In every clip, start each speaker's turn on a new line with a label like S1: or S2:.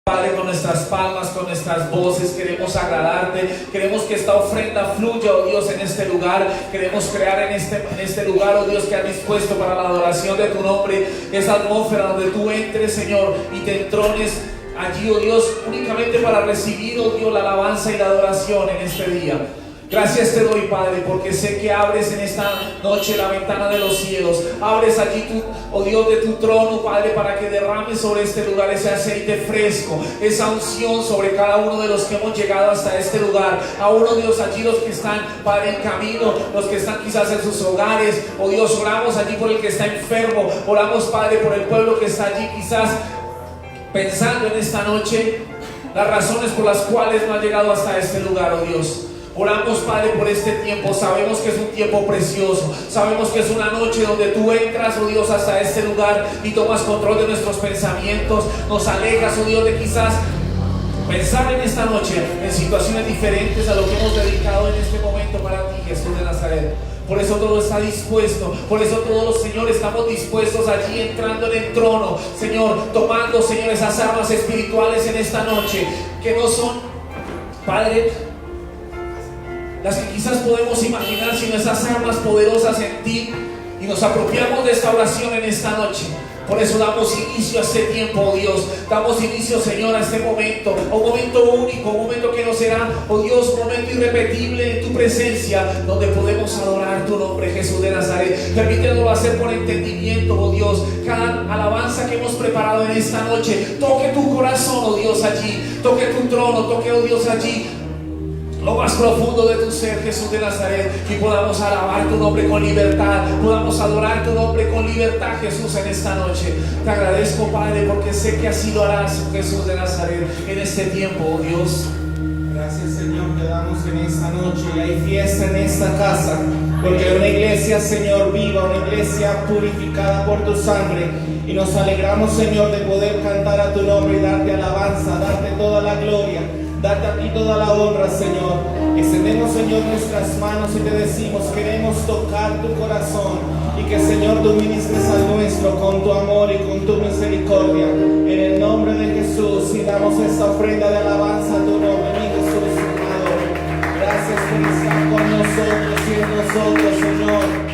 S1: Padre, con nuestras palmas, con nuestras voces, queremos agradarte. Queremos que esta ofrenda fluya, oh Dios, en este lugar. Queremos crear en este lugar, oh Dios, que has dispuesto para la adoración de tu nombre. Esa atmósfera donde tú entres, Señor, y te entrones allí, oh Dios, únicamente para recibir, oh Dios, la alabanza y la adoración en este día. Gracias te doy, Padre, porque sé que abres en esta noche la ventana de los cielos. Abres allí tú, oh Dios, de tu trono, Padre, para que derrames sobre este lugar ese aceite fresco, esa unción sobre cada uno de los que hemos llegado hasta este lugar. A uno, Dios, allí los que están, Padre, en camino, los que están quizás en sus hogares. Oh Dios, oramos allí por el que está enfermo. Oramos, Padre, por el pueblo que está allí quizás pensando en esta noche las razones por las cuales no ha llegado hasta este lugar, oh Dios. Oramos, Padre, por este tiempo. Sabemos que es un tiempo precioso. Sabemos que es una noche donde tú entras, oh Dios, hasta este lugar y tomas control de nuestros pensamientos. Nos alejas, oh Dios, de quizás pensar en esta noche en situaciones diferentes a lo que hemos dedicado en este momento para ti, Jesús de Nazaret. Por eso todo está dispuesto. Por eso todos, Señor, estamos dispuestos allí entrando en el trono, Señor, tomando, Señor, esas armas espirituales en esta noche, que no son, Padre, las que quizás podemos imaginar, sino esas armas poderosas en ti, y nos apropiamos de esta oración en esta noche. Por eso damos inicio a este tiempo, oh Dios. Damos inicio, Señor, a este momento, un momento único, un momento que no será, oh Dios, un momento irrepetible en tu presencia, donde podemos adorar tu nombre, Jesús de Nazaret. Permítenoslo hacer por entendimiento, oh Dios. Cada alabanza que hemos preparado en esta noche, toque tu corazón, oh Dios, allí. Toque tu trono, toque, oh Dios, allí lo más profundo de tu ser, Jesús de Nazaret, y podamos alabar tu nombre con libertad, podamos adorar tu nombre con libertad, Jesús, en esta noche. Te agradezco, Padre, porque sé que así lo harás, Jesús de Nazaret, en este tiempo, oh Dios.
S2: Gracias, Señor, te damos en esta noche. Y hay fiesta en esta casa, porque hay una iglesia, Señor, viva, una iglesia purificada por tu sangre. Y nos alegramos, Señor, de poder cantar a tu nombre y darte alabanza, darte toda la gloria, darte a ti toda la honra, Señor. Extendemos, Señor, nuestras manos y te decimos: queremos tocar tu corazón, y que, Señor, tú ministres al nuestro con tu amor y con tu misericordia. En el nombre de Jesús, y damos esta ofrenda de alabanza a tu nombre, mi Jesús, Señor. Gracias por estar con nosotros y en nosotros, Señor.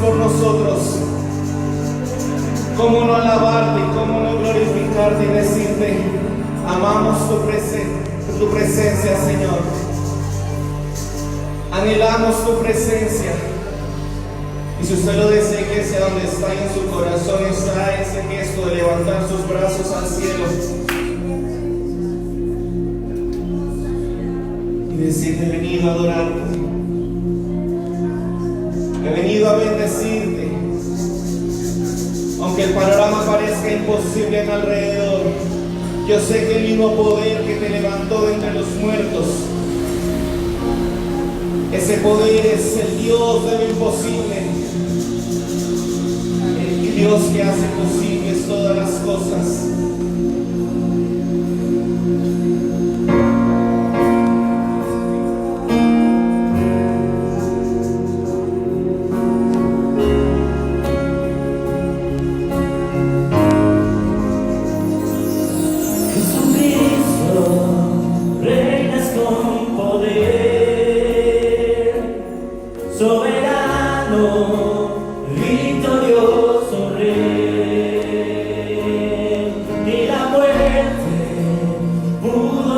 S2: por nosotros. Cómo no alabarte, cómo no glorificarte y decirte, amamos tu presencia, Señor. Anhelamos tu presencia. Y si usted lo desea, iglesia, donde está en su corazón está ese gesto de levantar sus brazos al cielo y decirte, he venido a adorarte, he venido a bendecirte. Aunque el panorama parezca imposible en alrededor, yo sé que el mismo poder que te levantó de entre los muertos, ese poder es el Dios de lo imposible, el Dios que hace posibles todas las cosas.
S3: Soberano, victorioso Rey, ni la muerte pudo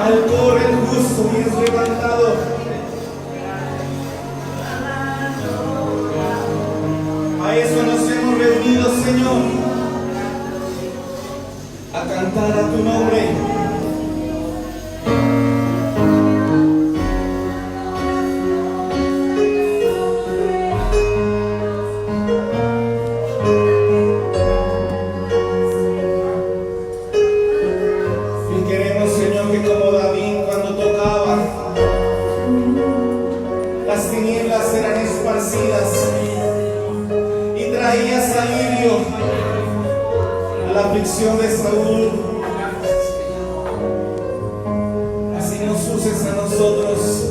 S2: Al corre el justo y es levantado. A eso nos hemos reunido, Señor, a cantar a tu nombre. Y queremos, Señor, que como David cuando tocaba, las tinieblas eran esparcidas y traías alivio a la aflicción de Saúl. Así nos uses a nosotros.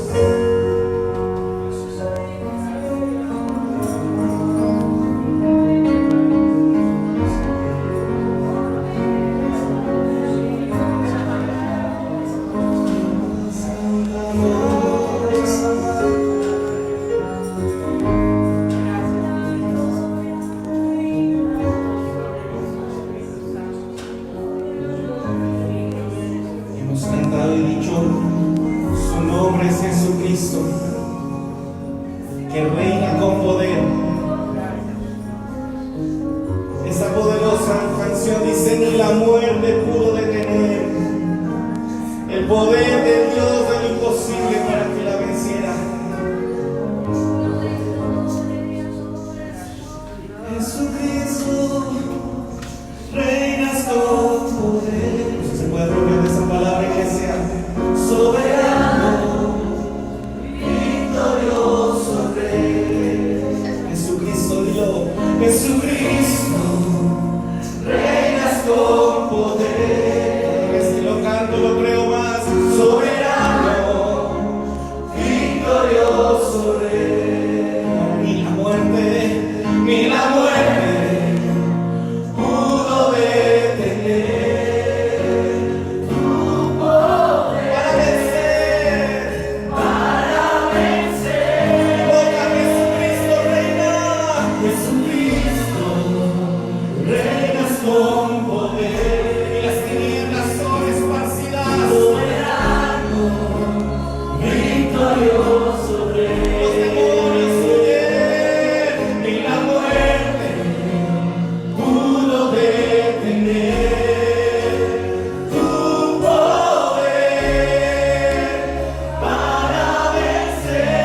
S2: Hemos cantado y dicho, su nombre es Jesucristo, que reina con poder. Esa poderosa canción dice, ni la muerte pudo detener el poder de Dios de lo imposible para que la venciera. Jesucristo, reinas con poder. ¿Se puede apropiar de esa palabra, iglesia? Soberano, victorioso Rey. Jesucristo, dilo. Jesucristo, reinas con poder. Que si lo canto lo creo más. Soberano, victorioso Rey. Ni la muerte pudo detener. Con poder y las tinieblas son esparcidas. Soberano, victorioso Rey. Los demonios huyen y la muerte pudo detener tu poder para vencer.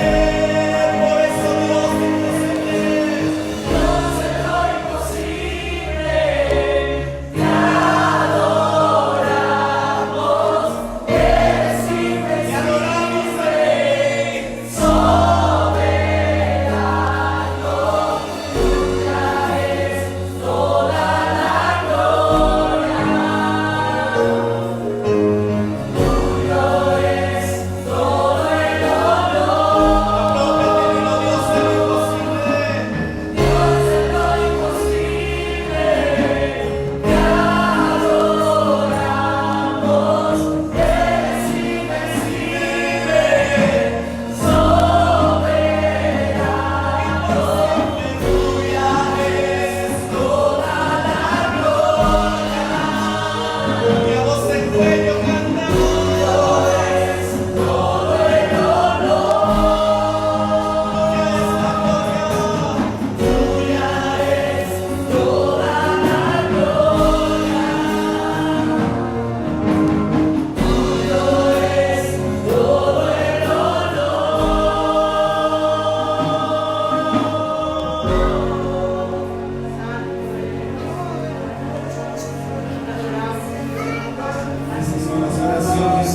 S2: Por eso Dios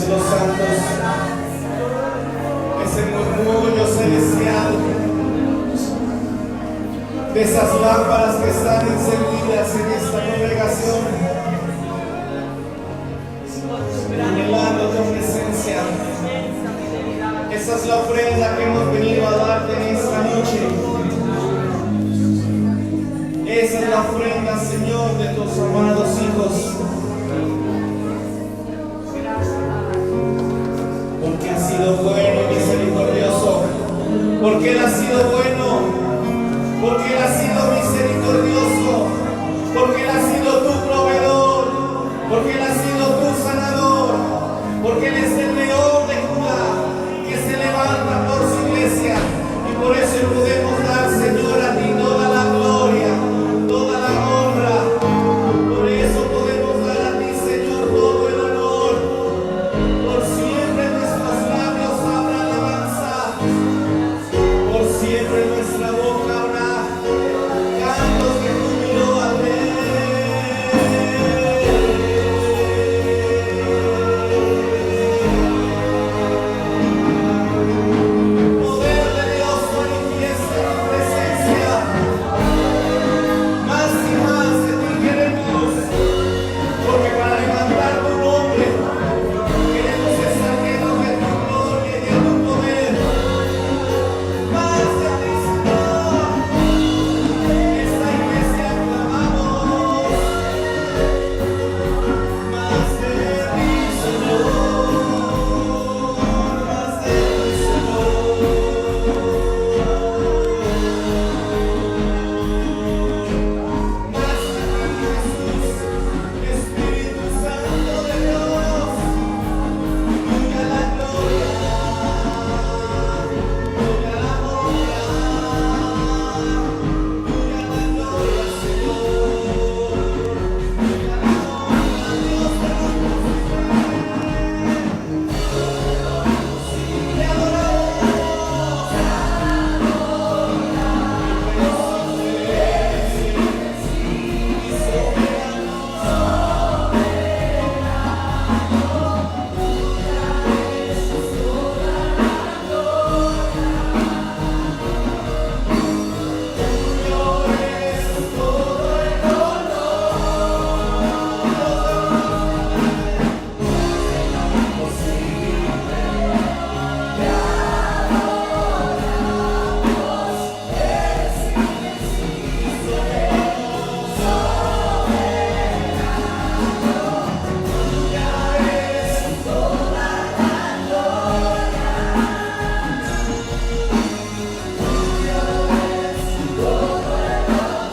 S2: los santos, ese murmullo celestial de esas lámparas que están encendidas en esta congregación, anhelando tu presencia. Esa es la ofrenda que hemos venido a darte en esta noche. Esa es la ofrenda, Señor, de tus amados hijos. Porque has sido bueno y misericordioso. Porque Él ha sido bueno. Porque Él ha sido misericordioso. Porque Él ha sido tu proveedor. Porque Él ha sido tu sanador. porque Él es el león de Judá que se levanta por su iglesia, y por eso podemos dar, Señor, a ti toda la gloria, toda la honra. Por eso podemos dar a ti, Señor, todo el honor. Por siempre nuestros labios habrá alabanza, por siempre nuestra boca habrá cantos de júbilo al Rey. Poder de Dios manifiesta tu presencia. Más y más de ti queremos, porque para levantar tu nombre queremos estar llenos de tu gloria y de tu poder. Más de ti, Señor. Esta iglesia clamamos. Más de ti, Señor. Más de ti, Señor. Más de ti, Jesús, Espíritu Santo de Dios, tuya la gloria, tuya la honra, tuya la gloria, Señor, tuya la honra, Dios de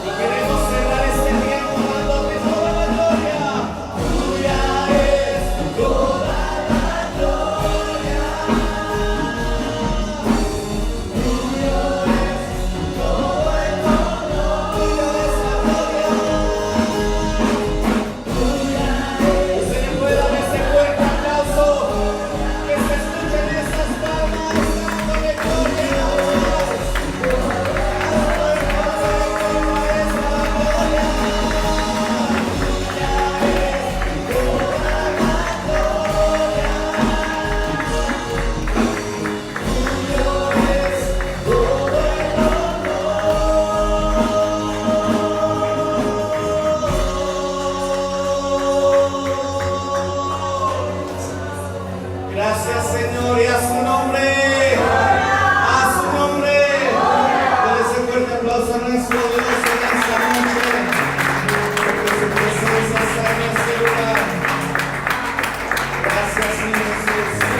S2: te queremos cerrar este tiempo dándote toda la gloria. Tuya es toda la gloria. Tuyo es todo el honor. Tuya es la gloria. Tuya es. Se le puede dar ese fuerte aplauso. Que se escuchen esas palmas dándole gloria. Gracias, Señor, y a su nombre, a su nombre. Dale ese fuerte aplauso a nuestro Dios en esta noche, porque su presencia está en este lugar. Gracias, Señor Jesús.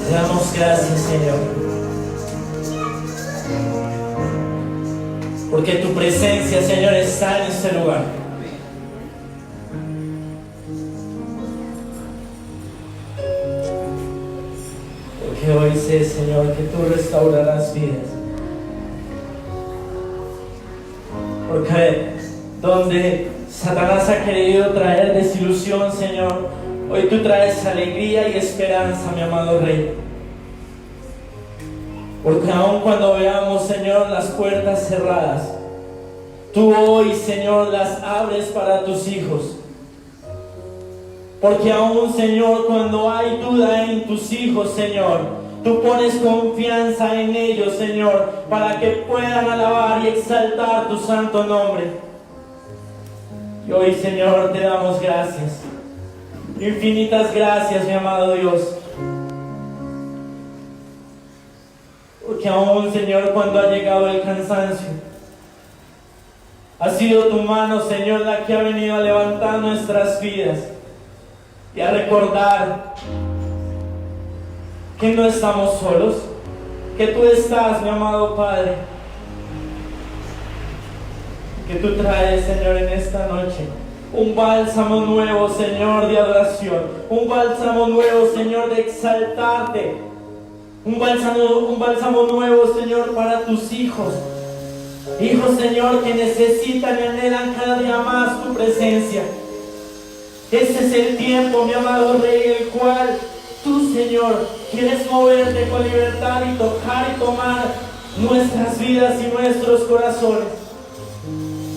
S3: Te damos gracias, Señor, porque tu presencia, Señor, está en este lugar. Porque hoy sé, Señor, que tú restaurarás vidas. Porque donde Satanás ha querido traer desilusión, Señor, hoy tú traes alegría y esperanza, mi amado Rey. Porque aun cuando veamos, Señor, las puertas cerradas, tú hoy, Señor, las abres para tus hijos. Porque aún, Señor, cuando hay duda en tus hijos, Señor, tú pones confianza en ellos, Señor, para que puedan alabar y exaltar tu santo nombre. Y hoy, Señor, te damos gracias. Infinitas gracias, mi amado Dios. Porque aún, Señor, cuando ha llegado el cansancio, ha sido tu mano, Señor, la que ha venido a levantar nuestras vidas y a recordar que no estamos solos, que tú estás, mi amado Padre, que tú traes, Señor, en esta noche. Un bálsamo nuevo, Señor, de adoración. Un bálsamo nuevo, Señor, de exaltarte. Un bálsamo nuevo, Señor, para tus hijos. Hijos, Señor, que necesitan y anhelan cada día más tu presencia. Ese es el tiempo, mi amado Rey, el cual tú, Señor, quieres moverte con libertad y tocar y tomar nuestras vidas y nuestros corazones.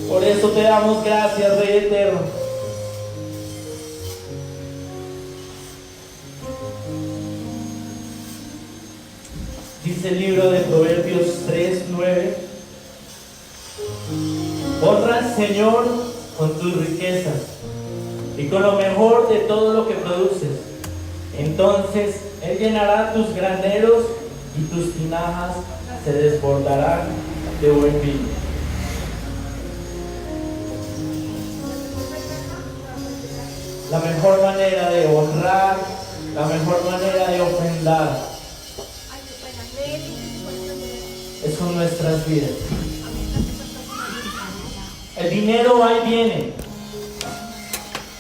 S3: Por eso te damos gracias, Rey eterno. Dice el libro de Proverbios 3:9: honra al Señor con tus riquezas y con lo mejor de todo lo que produces. Entonces Él llenará tus graneros y tus tinajas se desbordarán de buen vino. La mejor manera de honrar, la mejor manera de ofrendar es con nuestras vidas. El dinero va y viene.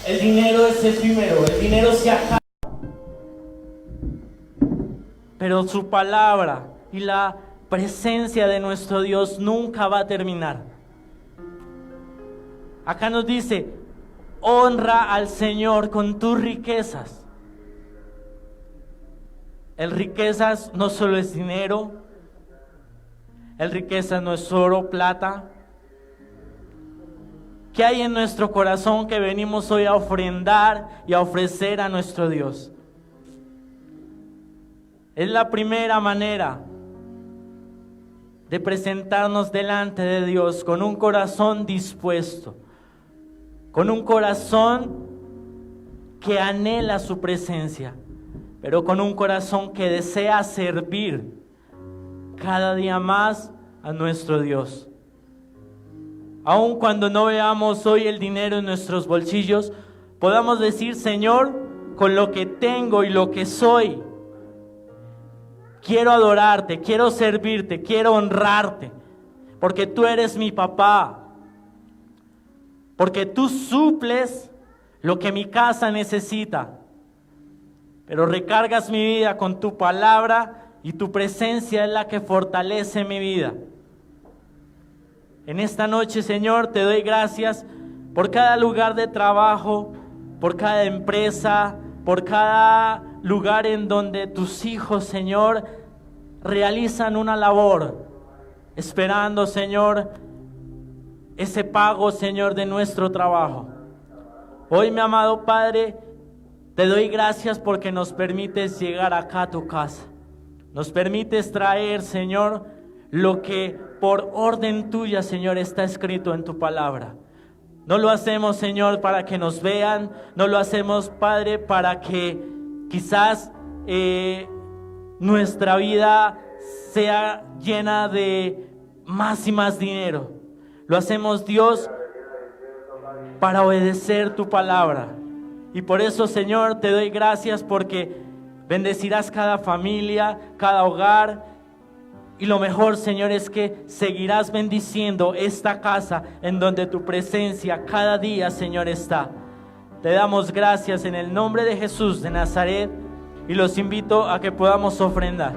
S3: El dinero es efímero, el dinero se acaba. Pero su palabra y la presencia de nuestro Dios nunca va a terminar. Acá nos dice: honra al Señor con tus riquezas. El riquezas no solo es dinero. El riquezas no es oro, plata. ¿Qué hay en nuestro corazón que venimos hoy a ofrendar y a ofrecer a nuestro Dios? Es la primera manera de presentarnos delante de Dios con un corazón dispuesto, con un corazón que anhela su presencia, pero con un corazón que desea servir cada día más a nuestro Dios. Aun cuando no veamos hoy el dinero en nuestros bolsillos, podamos decir: Señor, con lo que tengo y lo que soy, quiero adorarte, quiero servirte, quiero honrarte, porque tú eres mi papá, porque tú suples lo que mi casa necesita, pero recargas mi vida con tu palabra y tu presencia es la que fortalece mi vida. En esta noche, Señor, te doy gracias por cada lugar de trabajo, por cada empresa, por cada lugar en donde tus hijos, Señor, realizan una labor, esperando, Señor, ese pago, Señor, de nuestro trabajo. Hoy, mi amado Padre, te doy gracias porque nos permites llegar acá a tu casa. Nos permites traer, Señor, lo que por orden tuya, Señor, está escrito en tu palabra. No lo hacemos, Señor, para que nos vean. No lo hacemos, Padre, para que quizás nuestra vida sea llena de más y más dinero. Lo hacemos, Dios, para obedecer tu palabra. Y por eso, Señor, te doy gracias porque bendecirás cada familia, cada hogar. Y lo mejor, Señor, es que seguirás bendiciendo esta casa en donde tu presencia cada día, Señor, está. Te damos gracias en el nombre de Jesús de Nazaret y los invito a que podamos ofrendar.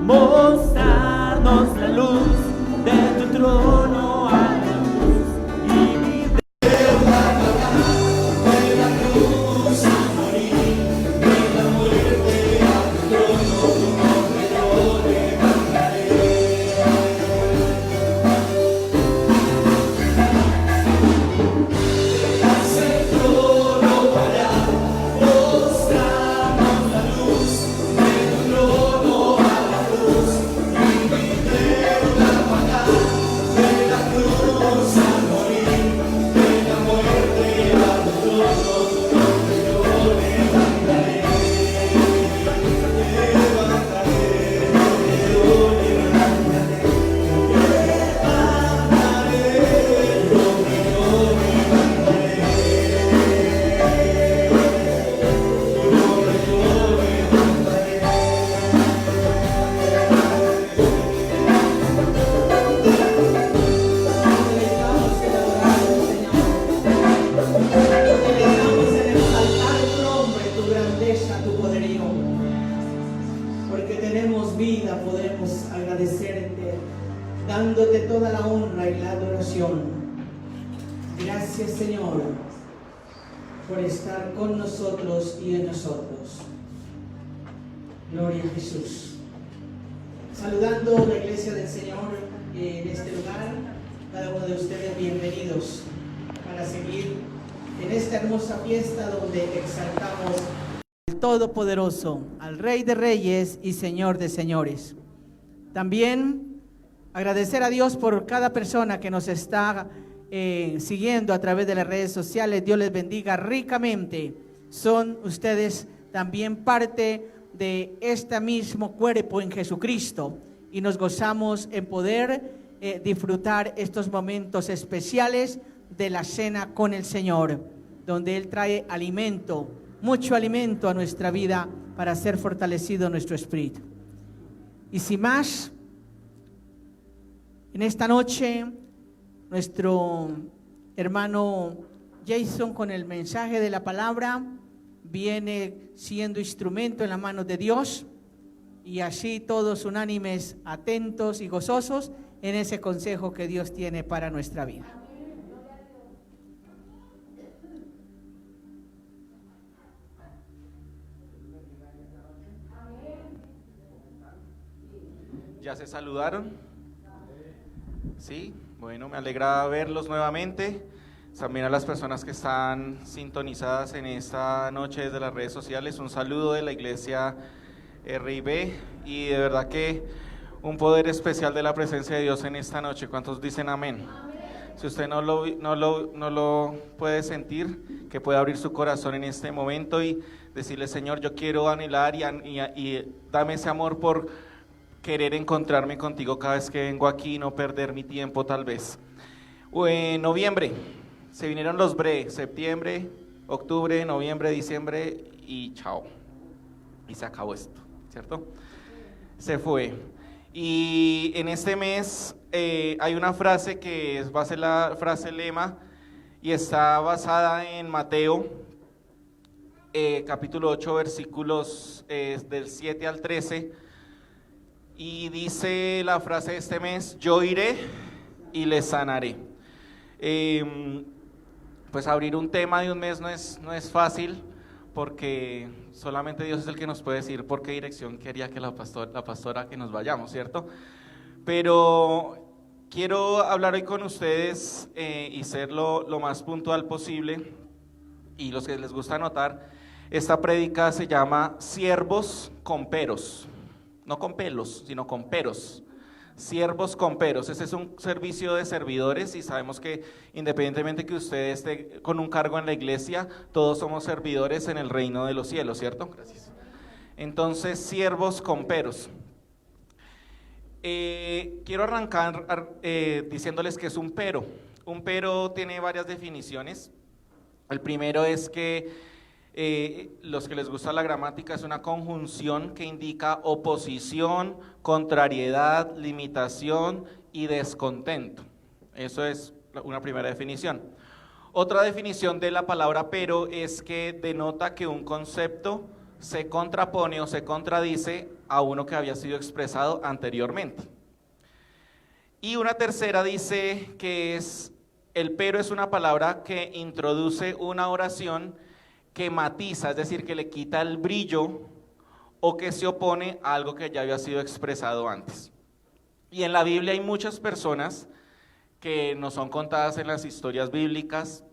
S3: Mostrarnos la luz de tu trono a la luz y mi verdad de la cruz a morir, de la muerte a tu trono, tu nombre yo levantaré. Haz el trono para mostrarnos la luz de tu trono a la luz.
S4: dándote toda la honra y la adoración. Gracias, Señor, por estar con nosotros y en nosotros. Gloria a Jesús. Saludando a la iglesia del Señor en este lugar, cada uno de ustedes bienvenidos para seguir en esta hermosa fiesta donde exaltamos al Todopoderoso, al Rey de Reyes y Señor de Señores. También agradecer a Dios por cada persona que nos está siguiendo a través de las redes sociales. Dios les bendiga ricamente. Son ustedes también parte de este mismo cuerpo en Jesucristo y nos gozamos en poder disfrutar estos momentos especiales de la cena con el Señor, donde Él trae alimento, mucho alimento a nuestra vida para ser fortalecido nuestro espíritu. Y sin más, en esta noche nuestro hermano Jason con el mensaje de la palabra viene siendo instrumento en las manos de Dios, y así todos unánimes, atentos y gozosos en ese consejo que Dios tiene para nuestra vida.
S5: ¿Ya se saludaron? Sí, bueno, me alegra verlos nuevamente. También a las personas que están sintonizadas en esta noche desde las redes sociales, un saludo de la iglesia RIB, y de verdad que un poder especial de la presencia de Dios en esta noche. ¿Cuántos dicen amén? Si usted no lo puede sentir, que puede abrir su corazón en este momento y decirle: Señor, yo quiero anhelar y dame ese amor por querer encontrarme contigo cada vez que vengo aquí y no perder mi tiempo tal vez. En noviembre se vinieron los BRE, septiembre, octubre, noviembre, diciembre y chao. Y se acabó esto, ¿cierto? Se fue. Y en este mes hay una frase que va a ser la frase lema y está basada en Mateo, capítulo 8, versículos del 7 al 13. Y dice la frase de este mes: yo iré y les sanaré. Pues abrir un tema de un mes no es fácil, porque solamente Dios es el que nos puede decir por qué dirección quería que la pastora que nos vayamos, ¿cierto? Pero quiero hablar hoy con ustedes y ser lo más puntual posible. Y los que les gusta anotar, esta prédica se llama Siervos con peros, no con pelos, sino con peros. Siervos con peros. Este es un servicio de servidores y sabemos que independientemente que usted esté con un cargo en la iglesia, todos somos servidores en el reino de los cielos, ¿cierto? Gracias. Entonces, siervos con peros. Quiero arrancar diciéndoles que es un pero. Un pero tiene varias definiciones. El primero es que los que les gusta la gramática, es una conjunción que indica oposición, contrariedad, limitación y descontento. Eso es una primera definición. Otra definición de la palabra pero es que denota que un concepto se contrapone o se contradice a uno que había sido expresado anteriormente. Y una tercera dice que el pero es una palabra que introduce una oración que matiza, es decir, que le quita el brillo o que se opone a algo que ya había sido expresado antes. Y en la Biblia hay muchas personas que nos son contadas en las historias bíblicas.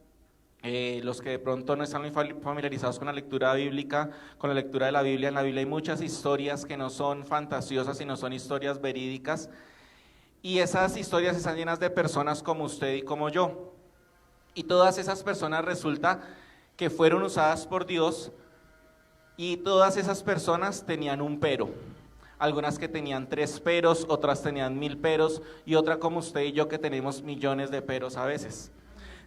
S5: Los que de pronto no están muy familiarizados con la lectura bíblica, con la lectura de la Biblia, en la Biblia hay muchas historias que no son fantasiosas, sino son historias verídicas. Y esas historias están llenas de personas como usted y como yo. Y todas esas personas resulta que fueron usadas por Dios, y todas esas personas tenían un pero. Algunas que tenían 3 peros, otras tenían 1000 peros, y otra como usted y yo que tenemos millones de peros a veces.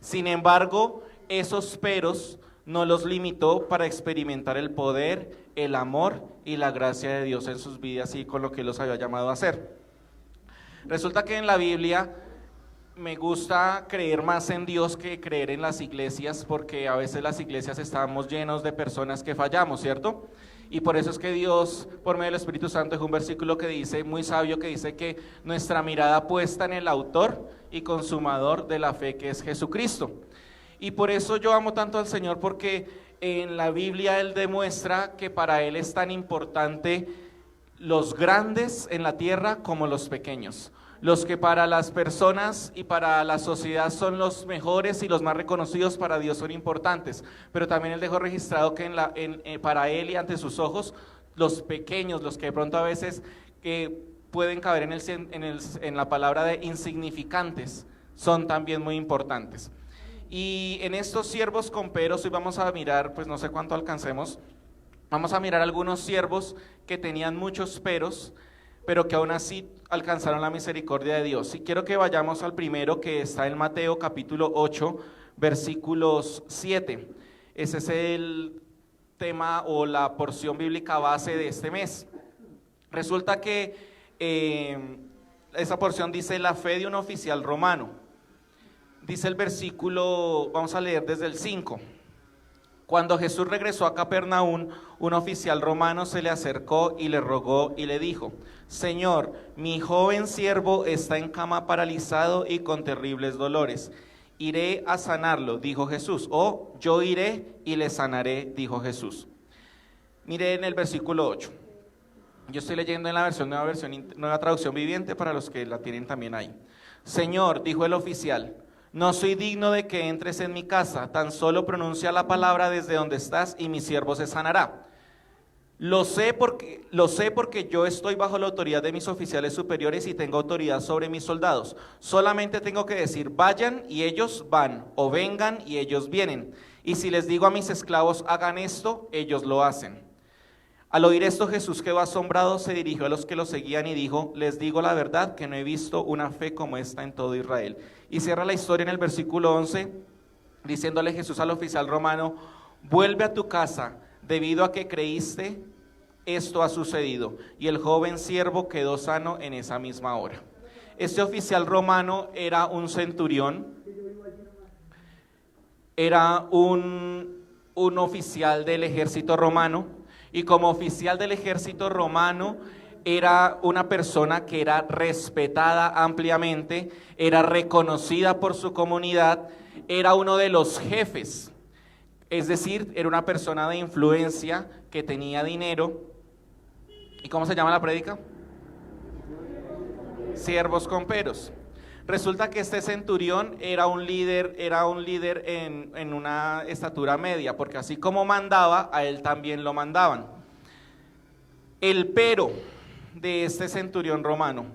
S5: Sin embargo, esos peros no los limitó para experimentar el poder, el amor y la gracia de Dios en sus vidas y con lo que Él los había llamado a hacer. Resulta que en la Biblia me gusta creer más en Dios que creer en las iglesias, porque a veces las iglesias estamos llenos de personas que fallamos, ¿cierto? Y por eso es que Dios, por medio del Espíritu Santo, es un versículo que dice, muy sabio, que dice que nuestra mirada puesta en el autor y consumador de la fe, que es Jesucristo. Y por eso yo amo tanto al Señor, porque en la Biblia Él demuestra que para Él es tan importante los grandes en la tierra como los pequeños. Los que para las personas y para la sociedad son los mejores y los más reconocidos, para Dios son importantes. Pero también Él dejó registrado que para Él y ante sus ojos, los pequeños, los que de pronto a veces pueden caber en la palabra de insignificantes, son también muy importantes. Y en estos siervos con peros, hoy vamos a mirar, pues no sé cuánto alcancemos, vamos a mirar algunos siervos que tenían muchos peros, pero que aún así alcanzaron la misericordia de Dios. Y quiero que vayamos al primero, que está en Mateo capítulo 8, versículos 7. Ese es el tema o la porción bíblica base de este mes. Resulta que esa porción dice la fe de un oficial romano. Dice el versículo, vamos a leer desde el 5. Cuando Jesús regresó a Capernaum, un oficial romano se le acercó y le rogó y le dijo: Señor, mi joven siervo está en cama paralizado y con terribles dolores. Iré a sanarlo, dijo Jesús. O yo iré y le sanaré, dijo Jesús. Mire en el versículo 8. Yo estoy leyendo en la nueva traducción viviente, para los que la tienen también ahí. Señor, dijo el oficial, no soy digno de que entres en mi casa, tan solo pronuncia la palabra desde donde estás y mi siervo se sanará. Lo sé porque yo estoy bajo la autoridad de mis oficiales superiores y tengo autoridad sobre mis soldados. Solamente tengo que decir, vayan y ellos van, o vengan y ellos vienen. Y si les digo a mis esclavos, hagan esto, ellos lo hacen. Al oír esto, Jesús quedó asombrado, se dirigió a los que lo seguían y dijo, les digo la verdad, que no he visto una fe como esta en todo Israel. Y cierra la historia en el versículo 11, diciéndole Jesús al oficial romano, vuelve a tu casa, debido a que creíste, esto ha sucedido. Y el joven siervo quedó sano en esa misma hora. Este oficial romano era un centurión, era un oficial del ejército romano. Y como oficial del ejército romano, era una persona que era respetada ampliamente, era reconocida por su comunidad, era uno de los jefes, es decir, era una persona de influencia que tenía dinero. ¿Y cómo se llama la prédica? Siervos con peros. Resulta que este centurión era un líder en una estatura media, porque así como mandaba, a él también lo mandaban. El pero de este centurión romano.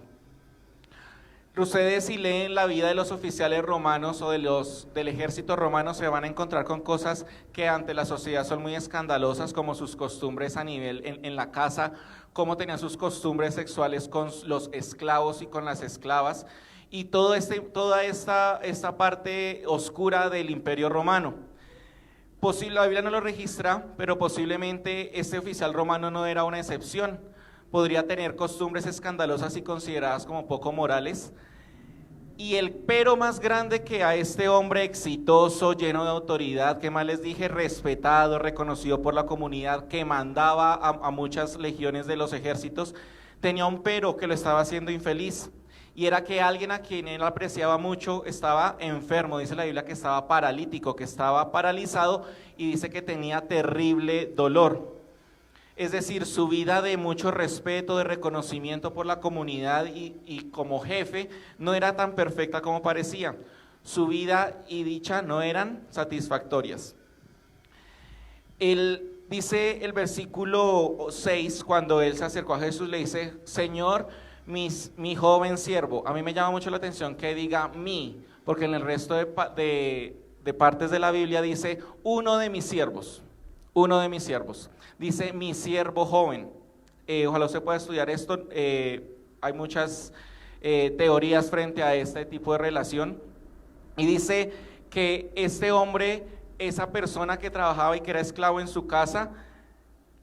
S5: Ustedes, si leen la vida de los oficiales romanos o del ejército romano, se van a encontrar con cosas que ante la sociedad son muy escandalosas, como sus costumbres a nivel en la casa, cómo tenían sus costumbres sexuales con los esclavos y con las esclavas, y toda esta parte oscura del imperio romano. La Biblia no lo registra, pero posiblemente este oficial romano no era una excepción. Podría tener costumbres escandalosas y consideradas como poco morales. Y el pero más grande que a este hombre exitoso, lleno de autoridad, que más les dije, respetado, reconocido por la comunidad, que mandaba a muchas legiones de los ejércitos, tenía un pero que lo estaba haciendo infeliz. Y era que alguien a quien él apreciaba mucho estaba enfermo. Dice la Biblia que estaba paralítico, que estaba paralizado, y dice que tenía terrible dolor. Es decir, su vida de mucho respeto, de reconocimiento por la comunidad y como jefe no era tan perfecta como parecía. Su vida y dicha no eran satisfactorias. Dice el versículo 6, cuando él se acercó a Jesús, le dice, Señor, mi joven siervo. A mí me llama mucho la atención que diga mi, porque en el resto de partes de la Biblia dice uno de mis siervos. Dice mi siervo joven. Ojalá usted pueda estudiar esto. Hay muchas teorías frente a este tipo de relación. Y dice que este hombre, esa persona que trabajaba y que era esclavo en su casa,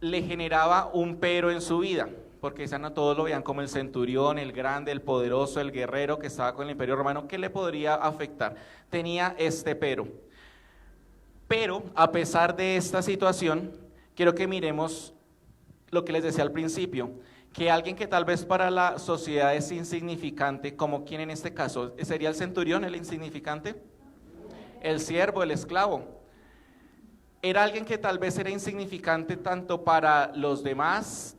S5: le generaba un pero en su vida. Porque no todos lo veían como el centurión, el grande, el poderoso, el guerrero que estaba con el imperio romano. ¿Qué le podría afectar? Tenía este pero. Pero a pesar de esta situación, quiero que miremos lo que les decía al principio, que alguien que tal vez para la sociedad es insignificante, como quien en este caso, ¿sería el centurión el insignificante? El siervo, el esclavo. Era alguien que tal vez era insignificante tanto para los demás,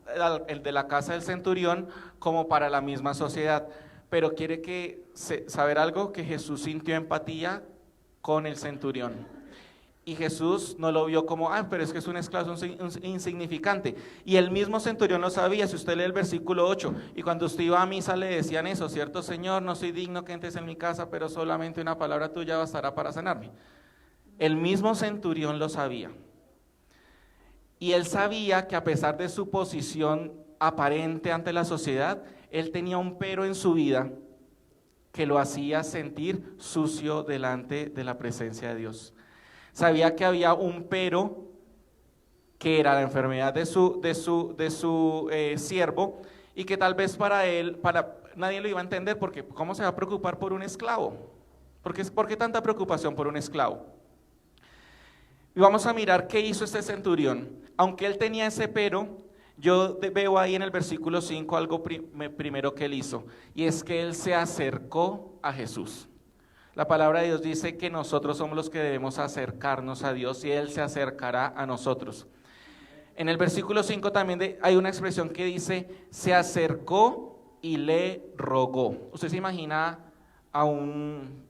S5: el de la casa del centurión, como para la misma sociedad. Pero quiere saber algo, que Jesús sintió empatía con el centurión. Y Jesús no lo vio como, pero es que es un esclavo, es un insignificante. Y el mismo centurión lo sabía. Si usted lee el versículo 8, y cuando usted iba a misa le decían eso, ¿cierto, Señor? No soy digno que entres en mi casa, pero solamente una palabra tuya bastará para sanarme. El mismo centurión lo sabía. Y él sabía que a pesar de su posición aparente ante la sociedad, él tenía un pero en su vida que lo hacía sentir sucio delante de la presencia de Dios. Sabía que había un pero, que era la enfermedad de su siervo, y que tal vez para él, nadie lo iba a entender, porque ¿cómo se va a preocupar por un esclavo? ¿Por qué tanta preocupación por un esclavo? Y vamos a mirar qué hizo este centurión. Aunque él tenía ese pero, yo veo ahí en el versículo 5 algo primero que él hizo, y es que él se acercó a Jesús. La palabra de Dios dice que nosotros somos los que debemos acercarnos a Dios y Él se acercará a nosotros. En el versículo 5 también hay una expresión que dice, se acercó y le rogó. ¿Usted se imagina a un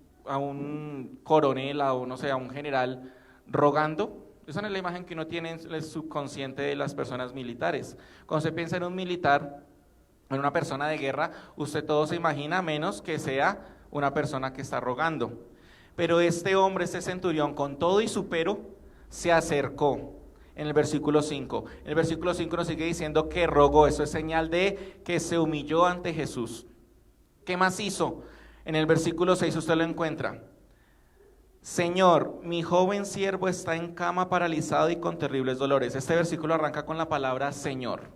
S5: coronel, a un general rogando? Esa no es la imagen que uno tiene en el subconsciente de las personas militares. Cuando se piensa en un militar, en una persona de guerra, usted todo se imagina menos que sea una persona que está rogando. Pero este hombre, este centurión, con todo y su pero, se acercó en el versículo 5. El versículo 5 nos sigue diciendo que rogó. Eso es señal de que se humilló ante Jesús. ¿Qué más hizo? En el versículo 6 usted lo encuentra. Señor, mi joven siervo está en cama paralizado y con terribles dolores. Este versículo arranca con la palabra Señor.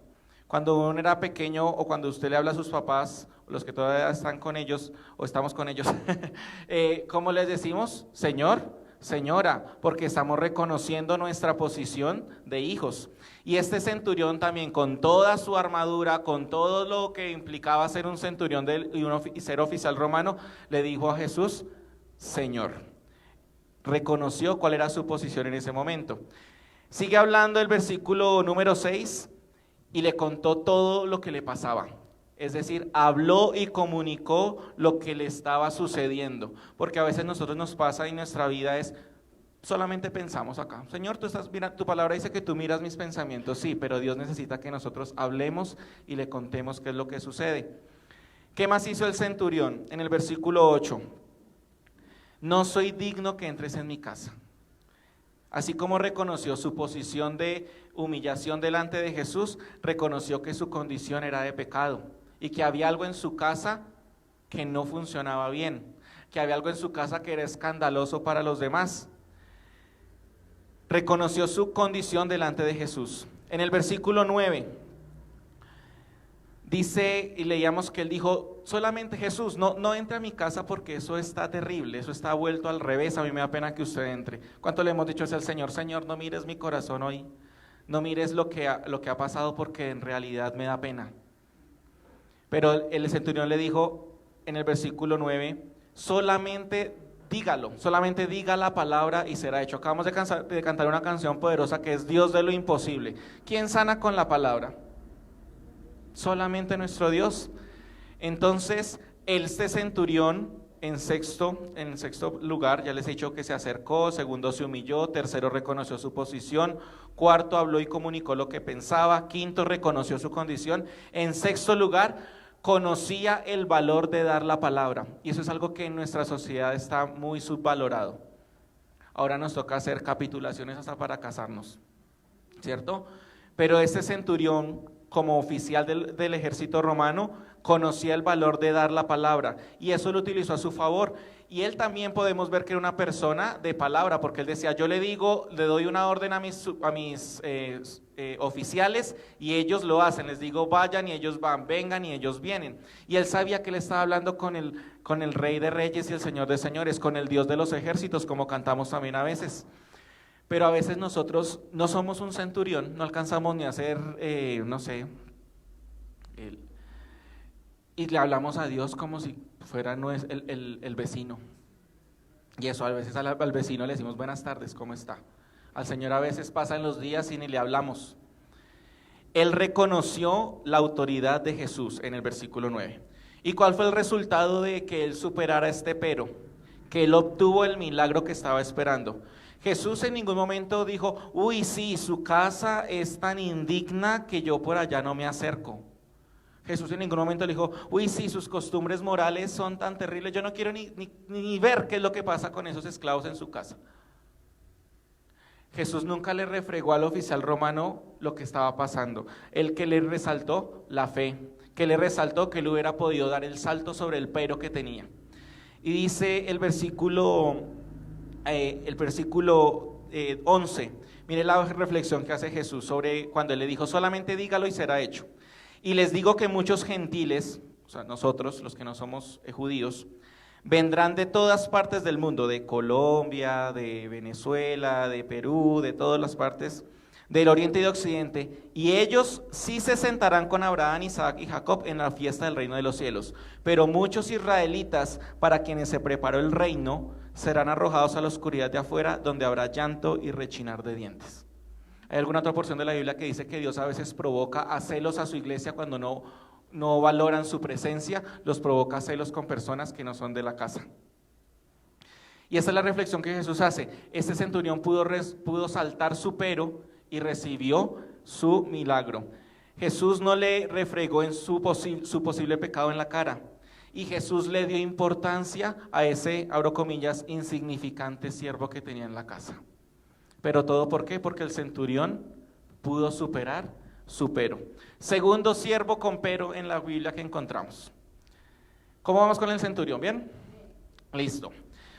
S5: Cuando uno era pequeño o cuando usted le habla a sus papás, los que todavía están con ellos o estamos con ellos, ¿cómo les decimos? Señor, señora, porque estamos reconociendo nuestra posición de hijos. Y este centurión también, con toda su armadura, con todo lo que implicaba ser un centurión y ser oficial romano, le dijo a Jesús, Señor. Reconoció cuál era su posición en ese momento. Sigue hablando el versículo número 6 y le contó todo lo que le pasaba. Es decir, habló y comunicó lo que le estaba sucediendo. Porque a veces nosotros nos pasa y nuestra vida es, solamente pensamos acá. Señor, tu palabra dice que tú miras mis pensamientos. Sí, pero Dios necesita que nosotros hablemos y le contemos qué es lo que sucede. ¿Qué más hizo el centurión? En el versículo 8. No soy digno que entres en mi casa. Así como reconoció su posición de humillación delante de Jesús, reconoció que su condición era de pecado y que había algo en su casa que no funcionaba bien, que había algo en su casa que era escandaloso para los demás. Reconoció su condición delante de Jesús. En el versículo 9 dice, y leíamos que él dijo, solamente Jesús, no entre a mi casa porque eso está terrible, eso está vuelto al revés, a mí me da pena que usted entre. ¿Cuánto le hemos dicho al Señor? Señor, no mires mi corazón hoy, no mires lo que ha pasado porque en realidad me da pena. Pero el centurión le dijo en el versículo 9, solamente dígalo, solamente diga la palabra y será hecho. Acabamos de cantar una canción poderosa que es Dios de lo imposible. ¿Quién sana con la palabra? Solamente nuestro Dios. Entonces, este centurión en sexto lugar, ya les he dicho que se acercó, segundo se humilló, tercero reconoció su posición, cuarto habló y comunicó lo que pensaba, quinto reconoció su condición, en sexto lugar conocía el valor de dar la palabra, y eso es algo que en nuestra sociedad está muy subvalorado. Ahora nos toca hacer capitulaciones hasta para casarnos, ¿cierto? Pero este centurión, como oficial del ejército romano, conocía el valor de dar la palabra y eso lo utilizó a su favor. Y él también podemos ver que era una persona de palabra, porque él decía, yo le doy una orden a mis oficiales y ellos lo hacen, les digo vayan y ellos van, vengan y ellos vienen. Y él sabía que él estaba hablando con el Rey de Reyes y el Señor de Señores, con el Dios de los ejércitos, como cantamos también a veces. Pero a veces nosotros no somos un centurión, no alcanzamos ni a ser, no sé, y le hablamos a Dios como si fuera el vecino. Y eso, a veces al vecino le decimos buenas tardes, ¿cómo está? Al Señor a veces pasan los días y ni le hablamos. Él reconoció la autoridad de Jesús en el versículo 9. ¿Y cuál fue el resultado de que él superara este pero? Que él obtuvo el milagro que estaba esperando. Jesús en ningún momento dijo, uy, sí, su casa es tan indigna que yo por allá no me acerco. Jesús en ningún momento le dijo, uy, sí, sus costumbres morales son tan terribles, yo no quiero ni ver qué es lo que pasa con esos esclavos en su casa. Jesús nunca le refregó al oficial romano lo que estaba pasando. El que le resaltó la fe, que le resaltó que él hubiera podido dar el salto sobre el pero que tenía. Y dice el versículo 11, mire la reflexión que hace Jesús sobre cuando él le dijo, solamente dígalo y será hecho. Y les digo que muchos gentiles, o sea, nosotros, los que no somos judíos, vendrán de todas partes del mundo, de Colombia, de Venezuela, de Perú, de todas las partes, del oriente y de occidente, y ellos sí se sentarán con Abraham, Isaac y Jacob en la fiesta del reino de los cielos. Pero muchos israelitas, para quienes se preparó el reino, serán arrojados a la oscuridad de afuera, donde habrá llanto y rechinar de dientes. Hay alguna otra porción de la Biblia que dice que Dios a veces provoca a celos a su iglesia cuando no valoran su presencia, los provoca a celos con personas que no son de la casa. Y esa es la reflexión que Jesús hace. Este centurión pudo saltar su pero y recibió su milagro. Jesús no le refregó en su posible pecado en la cara. Y Jesús le dio importancia a ese, abro comillas, insignificante siervo que tenía en la casa. Pero todo ¿por qué? Porque el centurión pudo superar su pero. Segundo siervo con pero en la Biblia que encontramos. ¿Cómo vamos con el centurión? ¿Bien? Listo.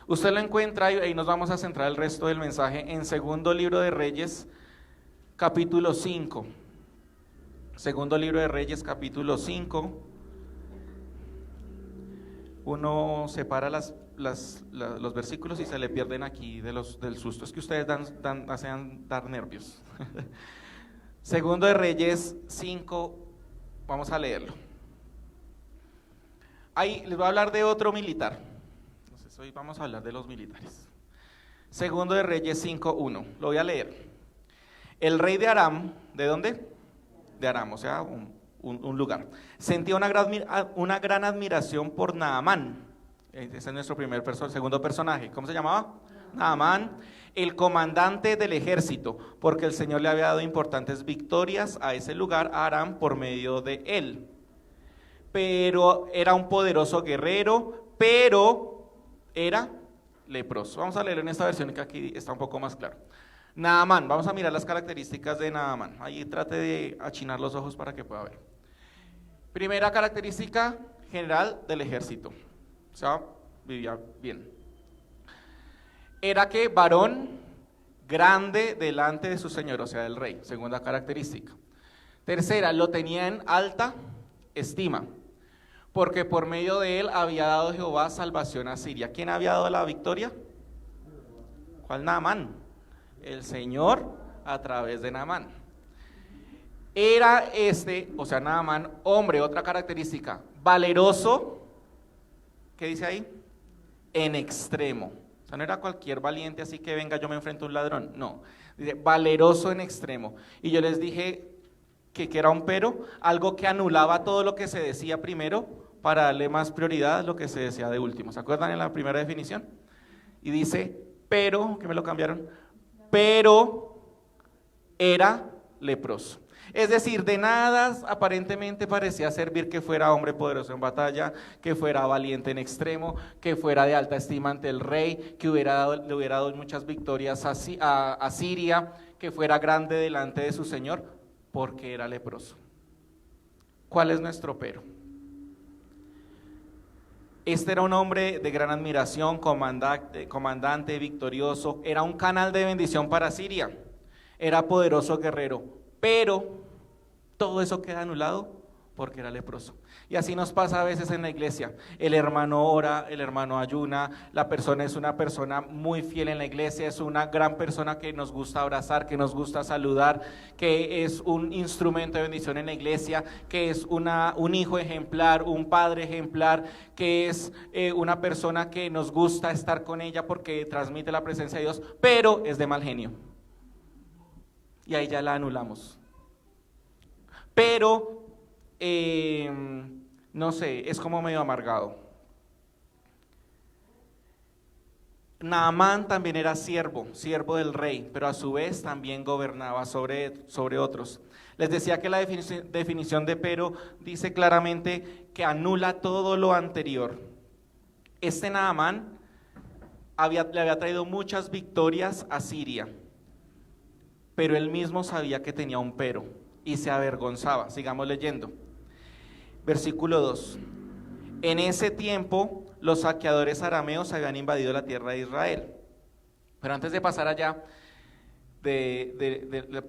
S5: Usted lo encuentra y ahí nos vamos a centrar el resto del mensaje en Segundo Libro de Reyes, capítulo 5. Segundo Libro de Reyes, capítulo 5. Uno separa los versículos y se le pierden aquí del susto. Es que ustedes hacen dar nervios. Segundo de Reyes 5, vamos a leerlo. Ahí les voy a hablar de otro militar. Entonces hoy vamos a hablar de los militares. Segundo de Reyes 5:1, lo voy a leer. El rey de Aram, ¿de dónde? De Aram, o sea, un lugar. Sentía una gran admiración por Naamán. Ese es nuestro segundo personaje. ¿Cómo se llamaba? Naamán, el comandante del ejército, porque el Señor le había dado importantes victorias a ese lugar, a Aram, por medio de él. Pero era un poderoso guerrero, pero era leproso. Vamos a leer en esta versión que aquí está un poco más claro. Naamán, vamos a mirar las características de Naamán. Ahí trate de achinar los ojos para que pueda ver. Primera característica general del ejército. O sea, vivía bien. Era que varón grande delante de su señor, o sea, del rey. Segunda característica. Tercera, lo tenía en alta estima, porque por medio de él había dado Jehová salvación a Siria. ¿Quién había dado la victoria? ¿Cuál? Naamán. El Señor a través de Naamán. Era o sea, Naamán, hombre, otra característica, valeroso. ¿Qué dice ahí? En extremo. O sea, no era cualquier valiente así que venga, yo me enfrento a un ladrón. No, dice valeroso en extremo. Y yo les dije que era un pero, algo que anulaba todo lo que se decía primero para darle más prioridad a lo que se decía de último. ¿Se acuerdan en la primera definición? Y dice, pero, que me lo cambiaron, pero era leproso. Es decir, de nada aparentemente parecía servir que fuera hombre poderoso en batalla, que fuera valiente en extremo, que fuera de alta estima ante el rey, que le hubiera dado muchas victorias a Siria, que fuera grande delante de su señor, porque era leproso. ¿Cuál es nuestro pero? Este era un hombre de gran admiración, comandante victorioso, era un canal de bendición para Siria, era poderoso guerrero, pero todo eso queda anulado porque era leproso. Y así nos pasa a veces en la iglesia. El hermano ora, el hermano ayuna, la persona es una persona muy fiel en la iglesia, es una gran persona que nos gusta abrazar, que nos gusta saludar, que es un instrumento de bendición en la iglesia, que es un hijo ejemplar, un padre ejemplar, que es una persona que nos gusta estar con ella porque transmite la presencia de Dios, pero es de mal genio. Y ahí ya la anulamos. Pero no sé, es como medio amargado. Naamán también era siervo del rey, pero a su vez también gobernaba sobre otros. Les decía que la definición de pero dice claramente que anula todo lo anterior. Este Naamán le había traído muchas victorias a Siria, pero él mismo sabía que tenía un pero y se avergonzaba. Sigamos leyendo. Versículo 2. En ese tiempo los saqueadores arameos habían invadido la tierra de Israel. Pero antes de pasar allá,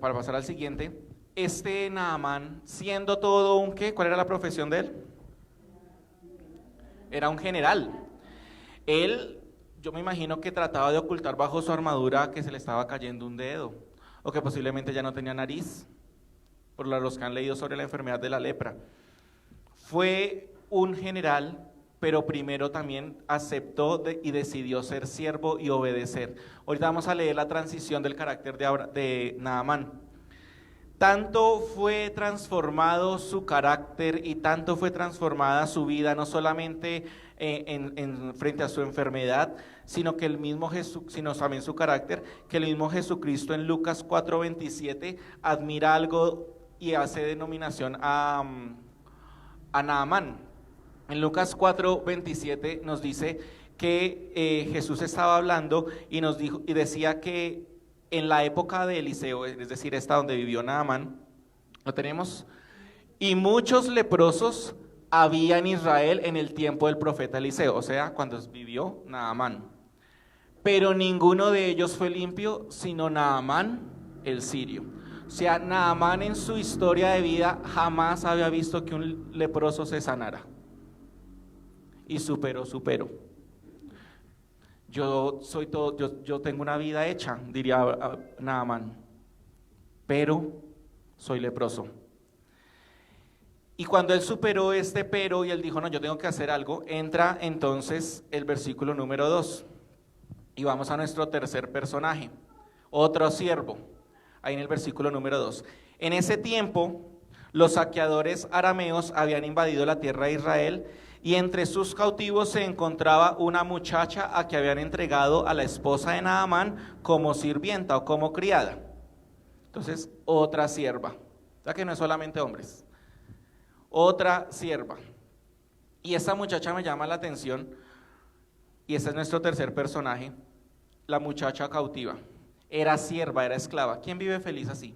S5: para pasar al siguiente, este Naamán, siendo todo un ¿qué? ¿Cuál era la profesión de él? Era un general. Él, yo me imagino que trataba de ocultar bajo su armadura que se le estaba cayendo un dedo, o que posiblemente ya no tenía nariz, por los que han leído sobre la enfermedad de la lepra. Fue un general, pero primero también aceptó y decidió ser siervo y obedecer. Ahorita vamos a leer la transición del carácter de Naamán. Tanto fue transformado su carácter y tanto fue transformada su vida, no solamente frente a su enfermedad, sino que sino también su carácter, que el mismo Jesucristo en Lucas 4:27 admira algo y hace denominación a Naamán. En Lucas 4:27 nos dice que Jesús estaba hablando y decía que en la época de Eliseo, es decir, esta donde vivió Naamán, lo tenemos, y muchos leprosos había en Israel en el tiempo del profeta Eliseo, o sea, cuando vivió Naamán. Pero ninguno de ellos fue limpio, sino Naamán el sirio. O sea, Naamán en su historia de vida jamás había visto que un leproso se sanara. Y superó. Yo tengo una vida hecha, diría Naamán, pero soy leproso. Y cuando él superó este pero y él dijo, no, yo tengo que hacer algo, entra entonces el versículo número 2. Y vamos a nuestro tercer personaje, otro siervo, ahí en el versículo número 2. En ese tiempo, los saqueadores arameos habían invadido la tierra de Israel, y entre sus cautivos se encontraba una muchacha a que habían entregado a la esposa de Naamán como sirvienta o como criada. Entonces, otra sierva. O sea que no es solamente hombres. Otra sierva. Y esta muchacha me llama la atención, y ese es nuestro tercer personaje, la muchacha cautiva. Era sierva, era esclava. ¿Quién vive feliz así?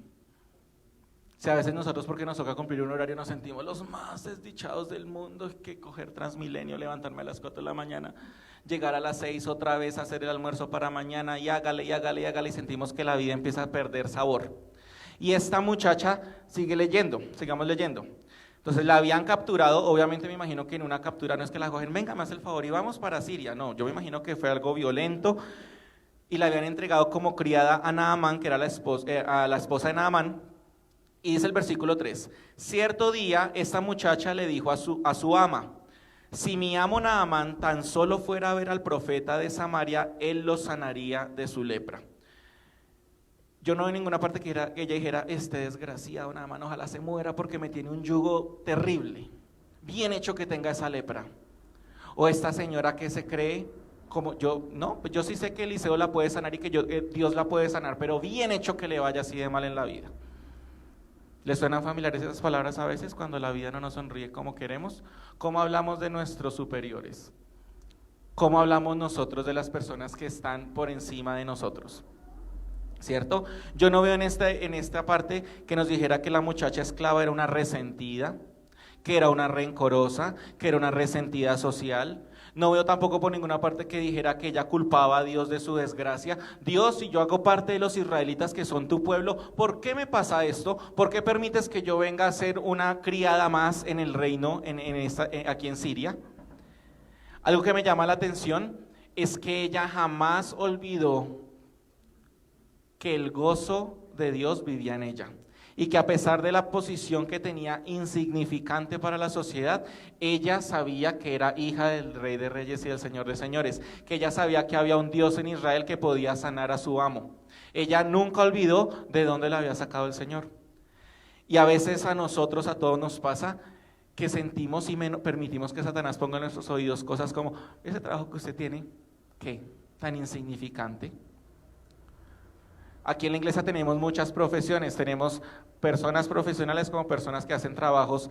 S5: O sea, a veces nosotros, porque nos toca cumplir un horario, nos sentimos los más desdichados del mundo, que coger Transmilenio, levantarme a las 4 de la mañana, llegar a las 6 otra vez, hacer el almuerzo para mañana, y hágale, y sentimos que la vida empieza a perder sabor. Y esta muchacha sigue leyendo, sigamos leyendo. Entonces la habían capturado, obviamente me imagino que en una captura no es que la cogen, venga, me hace el favor y vamos para Siria. No, yo me imagino que fue algo violento, y la habían entregado como criada a Naamán, que era a la esposa de Naamán. Y dice el versículo 3, cierto día esta muchacha le dijo a su ama, si mi amo Naamán tan solo fuera a ver al profeta de Samaria, él lo sanaría de su lepra. Yo no veo en ninguna parte que ella dijera, este desgraciado Naamán ojalá se muera porque me tiene un yugo terrible, bien hecho que tenga esa lepra. O esta señora que se cree como yo, no, pues yo sí sé que Eliseo la puede sanar y que Dios la puede sanar, pero bien hecho que le vaya así de mal en la vida. ¿Les suenan familiares esas palabras a veces cuando la vida no nos sonríe como queremos? ¿Cómo hablamos de nuestros superiores? ¿Cómo hablamos nosotros de las personas que están por encima de nosotros? ¿Cierto? Yo no veo en esta parte que nos dijera que la muchacha esclava era una resentida, que era una rencorosa, que era una resentida social. No veo tampoco por ninguna parte que dijera que ella culpaba a Dios de su desgracia. Dios, si yo hago parte de los israelitas que son tu pueblo, ¿por qué me pasa esto? ¿Por qué permites que yo venga a ser una criada más en el reino, aquí en Siria? Algo que me llama la atención es que ella jamás olvidó que el gozo de Dios vivía en ella. Y que a pesar de la posición que tenía insignificante para la sociedad, ella sabía que era hija del Rey de Reyes y del Señor de Señores, que ella sabía que había un Dios en Israel que podía sanar a su amo. Ella nunca olvidó de dónde la había sacado el Señor. Y a veces a nosotros, a todos nos pasa que sentimos y permitimos que Satanás ponga en nuestros oídos cosas como: ese trabajo que usted tiene, ¿qué? Tan insignificante. Aquí en la iglesia tenemos muchas profesiones, tenemos personas profesionales como personas que hacen trabajos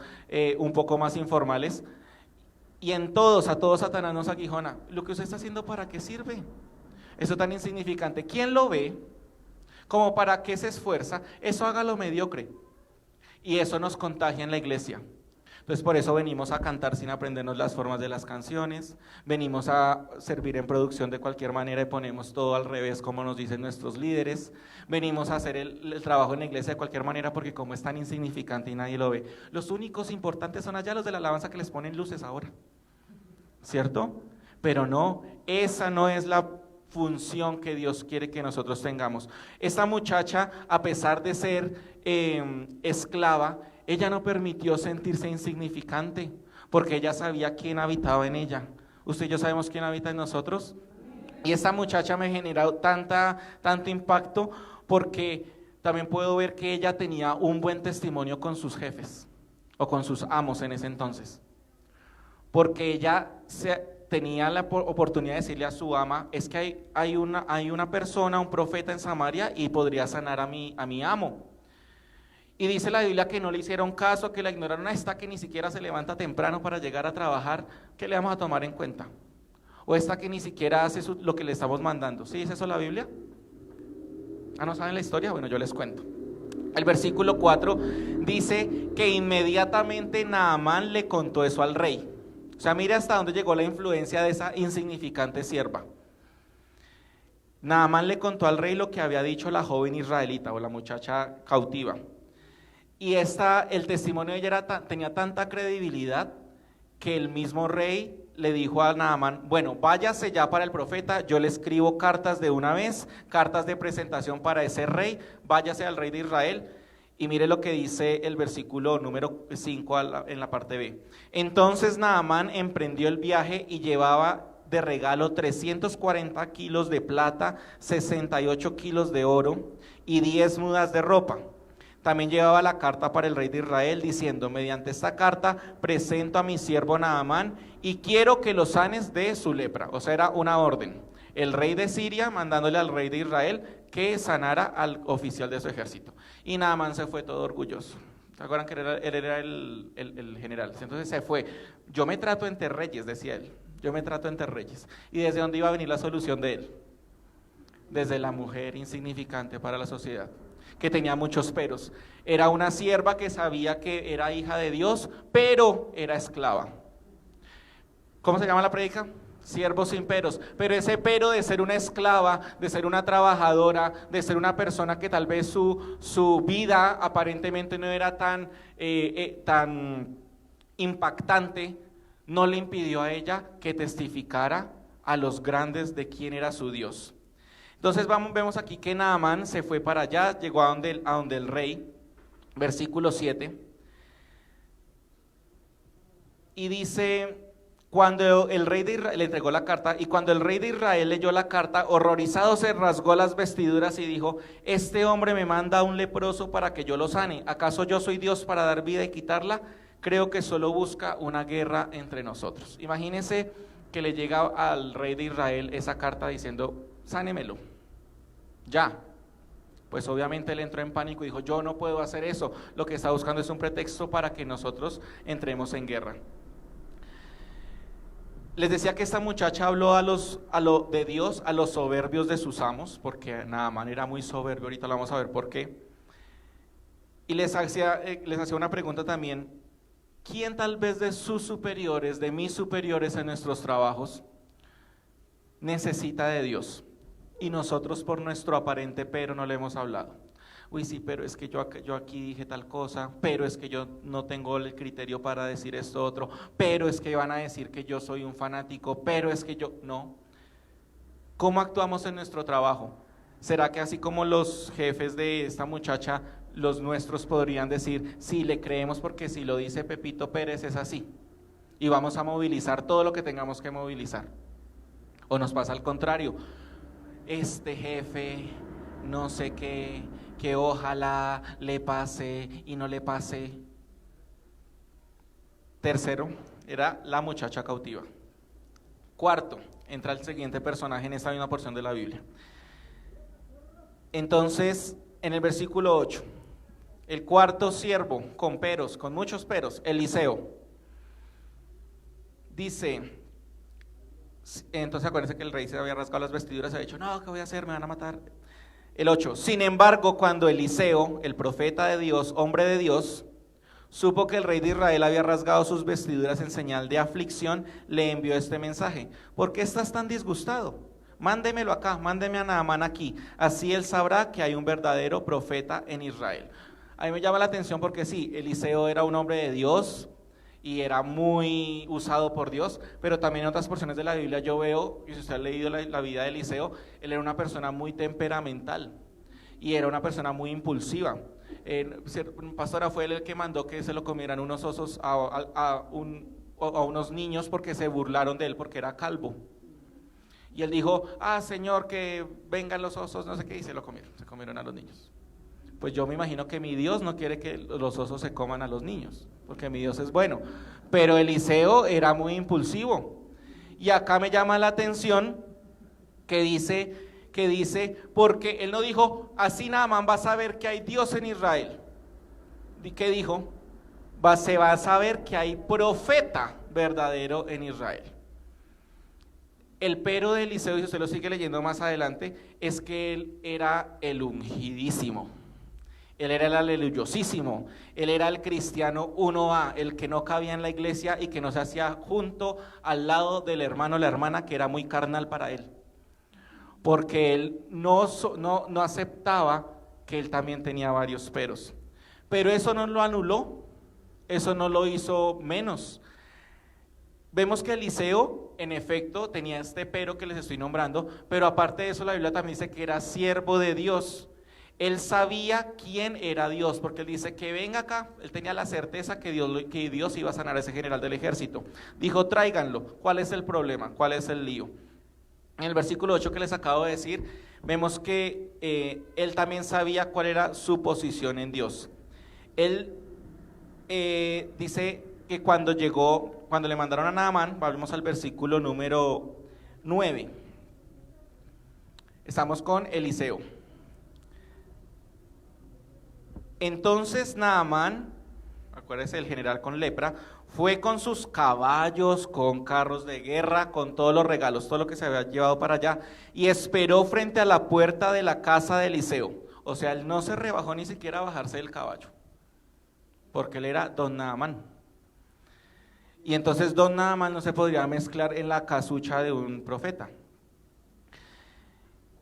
S5: un poco más informales, y a todos Satanás nos aguijona: lo que usted está haciendo, ¿para qué sirve? Eso tan insignificante, ¿quién lo ve? Como para qué se esfuerza, eso hágalo mediocre, y eso nos contagia en la iglesia. Entonces por eso venimos a cantar sin aprendernos las formas de las canciones, venimos a servir en producción de cualquier manera y ponemos todo al revés como nos dicen nuestros líderes, venimos a hacer el trabajo en la iglesia de cualquier manera porque como es tan insignificante y nadie lo ve. Los únicos importantes son allá los de la alabanza que les ponen luces ahora, ¿cierto? Pero no, esa no es la función que Dios quiere que nosotros tengamos. Esta muchacha, a pesar de ser esclava, ella no permitió sentirse insignificante, porque ella sabía quién habitaba en ella. Usted y yo sabemos quién habita en nosotros. Y esta muchacha me generó tanto impacto, porque también puedo ver que ella tenía un buen testimonio con sus jefes, o con sus amos en ese entonces. Porque ella tenía la oportunidad de decirle a su ama: es que hay una persona, un profeta en Samaria, y podría sanar a mi amo. Y dice la Biblia que no le hicieron caso, que la ignoraron. Esta que ni siquiera se levanta temprano para llegar a trabajar, ¿qué le vamos a tomar en cuenta? O esta que ni siquiera hace lo que le estamos mandando. ¿Sí dice eso la Biblia? ¿No saben la historia? Bueno, yo les cuento. El versículo 4 dice que inmediatamente Naamán le contó eso al rey. O sea, mire hasta dónde llegó la influencia de esa insignificante sierva. Naamán le contó al rey lo que había dicho la joven israelita o la muchacha cautiva. Y el testimonio de ella tenía tanta credibilidad que el mismo rey le dijo a Naamán: bueno, váyase ya para el profeta, yo le escribo cartas de una vez, cartas de presentación para ese rey, váyase al rey de Israel. Y mire lo que dice el versículo número 5 en la parte B. Entonces Naamán emprendió el viaje y llevaba de regalo 340 kilos de plata, 68 kilos de oro y 10 mudas de ropa. También llevaba la carta para el rey de Israel diciendo: mediante esta carta presento a mi siervo Naamán y quiero que lo sanes de su lepra. O sea, era una orden. El rey de Siria mandándole al rey de Israel que sanara al oficial de su ejército. Y Naamán se fue todo orgulloso. ¿Se acuerdan que él era el general? Entonces se fue. Yo me trato entre reyes, decía él. Yo me trato entre reyes. ¿Y desde dónde iba a venir la solución de él? Desde la mujer insignificante para la sociedad, que tenía muchos peros. Era una sierva que sabía que era hija de Dios, pero era esclava. ¿Cómo se llama la prédica? Siervo sin peros. Pero ese pero de ser una esclava, de ser una trabajadora, de ser una persona que tal vez su vida aparentemente no era tan impactante, no le impidió a ella que testificara a los grandes de quién era su Dios. Entonces vemos aquí que Naamán se fue para allá, llegó a donde el rey, versículo 7, y dice: cuando el rey de Israel le entregó la carta, y cuando el rey de Israel leyó la carta, horrorizado se rasgó las vestiduras y dijo: este hombre me manda a un leproso para que yo lo sane. ¿Acaso yo soy Dios para dar vida y quitarla? Creo que solo busca una guerra entre nosotros. Imagínense que le llega al rey de Israel esa carta diciendo: sánemelo, ya. Pues obviamente él entró en pánico y dijo: yo no puedo hacer eso, lo que está buscando es un pretexto para que nosotros entremos en guerra. Les decía que esta muchacha habló de Dios a los soberbios de sus amos, porque Naamán era muy soberbio, ahorita lo vamos a ver por qué. Y les hacía una pregunta también: ¿quién tal vez de sus superiores, de mis superiores en nuestros trabajos, necesita de Dios? Y nosotros por nuestro aparente pero no le hemos hablado. Uy, sí, pero es que yo aquí dije tal cosa, pero es que yo no tengo el criterio para decir esto otro, pero es que van a decir que yo soy un fanático, pero es que yo... No. ¿Cómo actuamos en nuestro trabajo? ¿Será que así como los jefes de esta muchacha, los nuestros podrían decir, sí, le creemos porque si lo dice Pepito Pérez es así? Y vamos a movilizar todo lo que tengamos que movilizar. ¿O nos pasa al contrario? Este jefe, no sé qué, que ojalá le pase y no le pase. Tercero, era la muchacha cautiva. Cuarto, entra el siguiente personaje en esta misma porción de la Biblia. Entonces, en el versículo 8, el cuarto siervo, con peros, con muchos peros, Eliseo, dice, entonces acuérdense que el rey se había rasgado las vestiduras, se había dicho, no, ¿qué voy a hacer? Me van a matar. El 8, sin embargo, cuando Eliseo, el profeta de Dios, hombre de Dios, supo que el rey de Israel había rasgado sus vestiduras en señal de aflicción, le envió este mensaje: ¿por qué estás tan disgustado? Mándemelo acá, mándeme a Naamán aquí, así él sabrá que hay un verdadero profeta en Israel. A mí me llama la atención porque sí, Eliseo era un hombre de Dios y era muy usado por Dios, pero también en otras porciones de la Biblia yo veo, y si usted ha leído la vida de Eliseo, él era una persona muy temperamental y era una persona muy impulsiva. Pastora, fue él el que mandó que se lo comieran unos osos a unos niños porque se burlaron de él porque era calvo. Y él dijo, Señor, que vengan los osos, no sé qué, y se comieron a los niños. Pues yo me imagino que mi Dios no quiere que los osos se coman a los niños, porque mi Dios es bueno. Pero Eliseo era muy impulsivo. Y acá me llama la atención que dice, porque él no dijo, así Naamán va a saber que hay Dios en Israel. ¿Qué dijo? Se va a saber que hay profeta verdadero en Israel. El pero de Eliseo, y usted lo sigue leyendo más adelante, es que él era el ungidísimo. Él era el aleluyosísimo, él era el cristiano 1A, el que no cabía en la iglesia y que no se hacía junto al lado del hermano o la hermana, que era muy carnal para él. Porque él no aceptaba que él también tenía varios peros. Pero eso no lo anuló, eso no lo hizo menos. Vemos que Eliseo, en efecto, tenía este pero que les estoy nombrando, pero aparte de eso la Biblia también dice que era siervo de Dios. Él sabía quién era Dios, porque él dice que venga acá, él tenía la certeza que Dios iba a sanar a ese general del ejército. Dijo, tráiganlo. ¿Cuál es el problema? ¿Cuál es el lío? En el versículo 8 que les acabo de decir, vemos que él también sabía cuál era su posición en Dios. Él dice que cuando le mandaron a Naamán, volvemos al versículo número 9. Estamos con Eliseo. Entonces Naamán, acuérdense, el general con lepra, fue con sus caballos, con carros de guerra, con todos los regalos, todo lo que se había llevado para allá, y esperó frente a la puerta de la casa de Eliseo. O sea, él no se rebajó ni siquiera a bajarse del caballo, porque él era don Naamán. Y entonces don Naamán no se podría mezclar en la casucha de un profeta.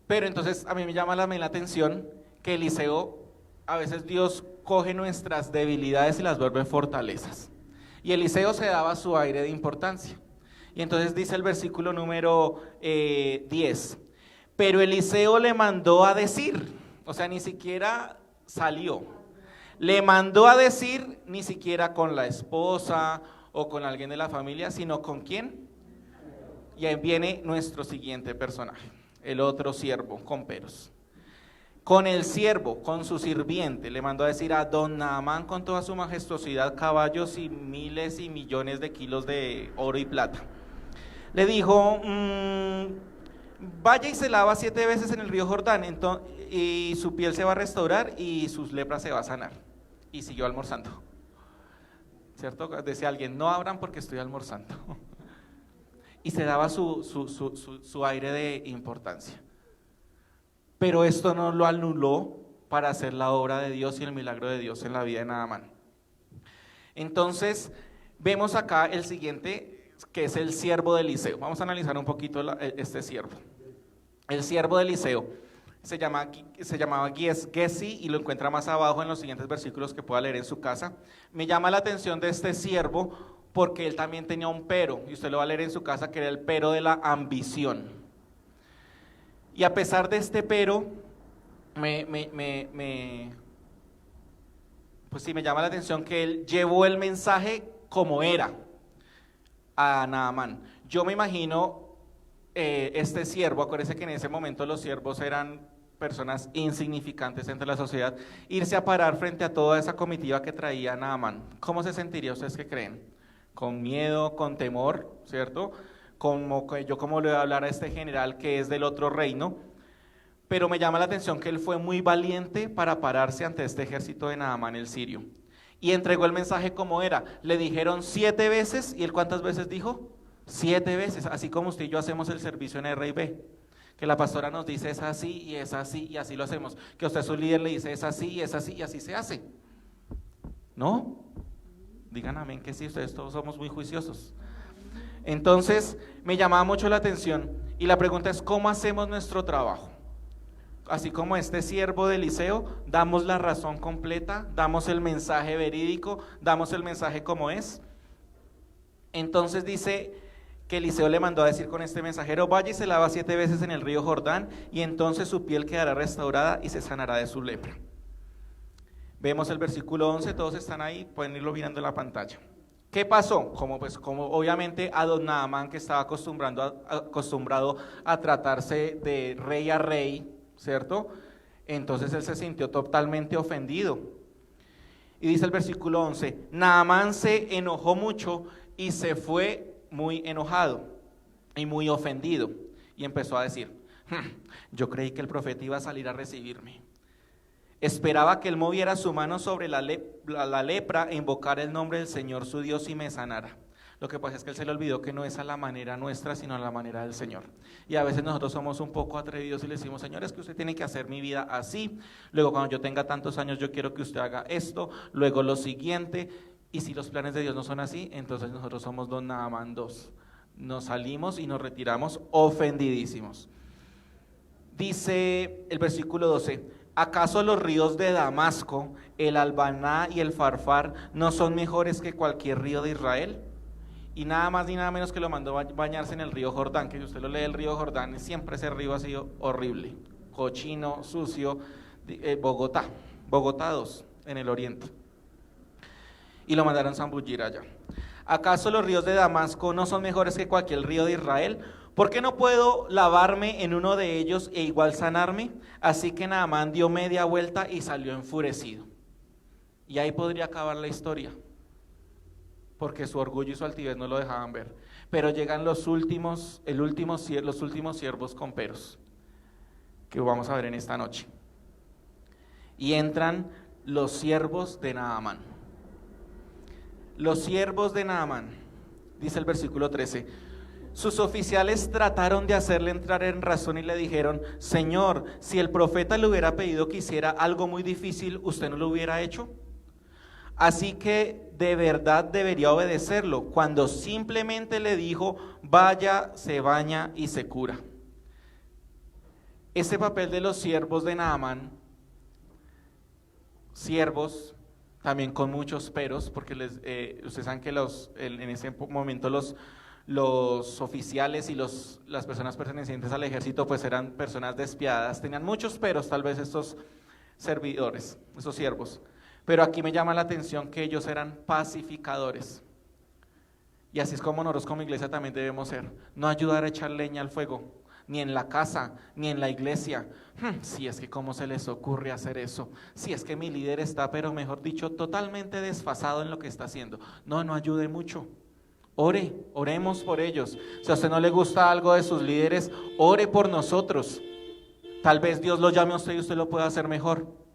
S5: Pero entonces a mí me llama la atención que Eliseo, a veces Dios coge nuestras debilidades y las vuelve fortalezas. Y Eliseo se daba su aire de importancia. Y entonces dice el versículo número 10, pero Eliseo le mandó a decir, o sea, ni siquiera salió, le mandó a decir, ni siquiera con la esposa o con alguien de la familia, sino con quién. Y ahí viene nuestro siguiente personaje, el otro siervo con peros. Con el siervo, con su sirviente, le mandó a decir a don Naamán con toda su majestuosidad, caballos y miles y millones de kilos de oro y plata. Le dijo, vaya y se lava 7 veces en el río Jordán, y su piel se va a restaurar y sus lepras se va a sanar. Y siguió almorzando. ¿Cierto? Decía alguien, no abran porque estoy almorzando. Y se daba su aire de importancia. Pero esto no lo anuló para hacer la obra de Dios y el milagro de Dios en la vida de Naamán. Entonces, Vemos acá el siguiente, que es el siervo de Eliseo. Vamos a analizar un poquito este siervo. El siervo de Eliseo se llamaba Gesi y lo encuentra más abajo en los siguientes versículos que pueda leer en su casa. Me llama la atención de este siervo porque él también tenía un pero, y usted lo va a leer en su casa, que era el pero de la ambición. Y a pesar de este pero, pues sí, me llama la atención que él llevó el mensaje como era a Naamán. Yo me imagino este siervo, acuérdese que en ese momento los siervos eran personas insignificantes entre la sociedad, irse a parar frente a toda esa comitiva que traía Naamán. ¿Cómo se sentiría ustedes que creen? Con miedo, con temor, ¿cierto? Como le voy a hablar a este general que es del otro reino, pero me llama la atención que él fue muy valiente para pararse ante este ejército de Naamán el sirio, y entregó el mensaje como era. Le dijeron 7 veces, ¿y él cuántas veces dijo? 7 veces, así como usted y yo hacemos el servicio en R&B, que la pastora nos dice es así, y así lo hacemos, que usted su líder le dice es así, y así se hace, ¿no? Digan amén que sí, ustedes todos somos muy juiciosos. Entonces, me llamaba mucho la atención, y la pregunta es, ¿cómo hacemos nuestro trabajo? Así como este siervo de Eliseo, damos la razón completa, damos el mensaje verídico, damos el mensaje como es. Entonces dice que Eliseo le mandó a decir con este mensajero: vaya y se lava 7 veces en el río Jordán, y entonces su piel quedará restaurada y se sanará de su lepra. Vemos el versículo 11, todos están ahí, pueden irlo mirando en la pantalla. ¿Qué pasó? Como obviamente a don Naamán, que estaba acostumbrado a tratarse de rey a rey, ¿cierto? Entonces él se sintió totalmente ofendido. Y dice el versículo 11, Naamán se enojó mucho y se fue muy enojado y muy ofendido. Y empezó a decir, yo creí que el profeta iba a salir a recibirme. Esperaba que él moviera su mano sobre la lepra e invocara el nombre del Señor su Dios y me sanara. Lo que pasa es que él se le olvidó que no es a la manera nuestra, sino a la manera del Señor. Y a veces nosotros somos un poco atrevidos y le decimos, Señor, es que usted tiene que hacer mi vida así. Luego cuando yo tenga tantos años yo quiero que usted haga esto. Luego lo siguiente. Y si los planes de Dios no son así, entonces nosotros somos don Naamán 2. Nos salimos y nos retiramos ofendidísimos. Dice el versículo 12, ¿acaso los ríos de Damasco, el Albaná y el Farfar no son mejores que cualquier río de Israel? Y nada más ni nada menos que lo mandó bañarse en el río Jordán, que si usted lo lee el río Jordán, siempre ese río ha sido horrible, cochino, sucio. Bogotá 2, en el oriente. Y lo mandaron a zambullir allá. ¿Acaso los ríos de Damasco no son mejores que cualquier río de Israel? ¿Por qué no puedo lavarme en uno de ellos e igual sanarme? Así que Naamán dio media vuelta y salió enfurecido. Y ahí podría acabar la historia, porque su orgullo y su altivez no lo dejaban ver. Pero llegan los últimos siervos con peros, que vamos a ver en esta noche. Y entran los siervos de Naamán. Los siervos de Naamán, dice el versículo 13, sus oficiales trataron de hacerle entrar en razón y le dijeron, Señor, si el profeta le hubiera pedido que hiciera algo muy difícil, ¿usted no lo hubiera hecho? Así que de verdad debería obedecerlo, cuando simplemente le dijo, vaya, se baña y se cura. Ese papel de los siervos de Naamán, siervos también con muchos peros, porque ustedes saben que en ese momento los oficiales y las personas pertenecientes al ejército pues eran personas despiadadas, tenían muchos peros tal vez estos servidores, estos siervos. Pero aquí me llama la atención que ellos eran pacificadores. Y así es como nosotros como iglesia también debemos ser. No ayudar a echar leña al fuego, ni en la casa, ni en la iglesia. Si es que cómo se les ocurre hacer eso. Si es que mi líder está, pero mejor dicho, totalmente desfasado en lo que está haciendo. No ayude mucho. Oremos por ellos. Si a usted no le gusta algo de sus líderes, ore por nosotros. Tal vez Dios lo llame a usted y usted lo pueda hacer mejor.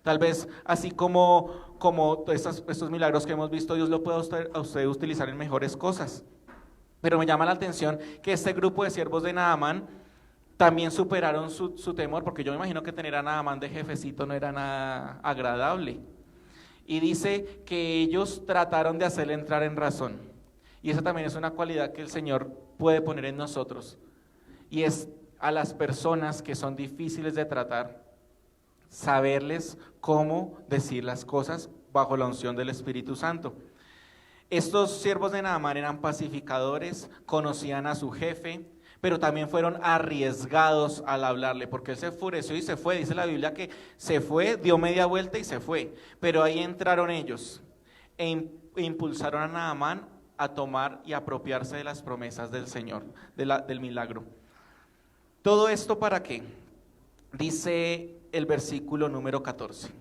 S5: Tal vez así como estos milagros que hemos visto, Dios lo pueda a usted utilizar en mejores cosas. Pero me llama la atención que este grupo de siervos de Naamán también superaron su temor, porque yo me imagino que tener a Naamán de jefecito no era nada agradable. Y dice que ellos trataron de hacerle entrar en razón. Y esa también es una cualidad que el Señor puede poner en nosotros. Y es a las personas que son difíciles de tratar, saberles cómo decir las cosas bajo la unción del Espíritu Santo. Estos siervos de Naamán eran pacificadores, conocían a su jefe, pero también fueron arriesgados al hablarle, porque él se enfureció y se fue. Dice la Biblia que se fue, dio media vuelta y se fue. Pero ahí entraron ellos e impulsaron a Naamán a tomar y apropiarse de las promesas del Señor, del milagro. ¿Todo esto para qué? Dice el versículo número 14.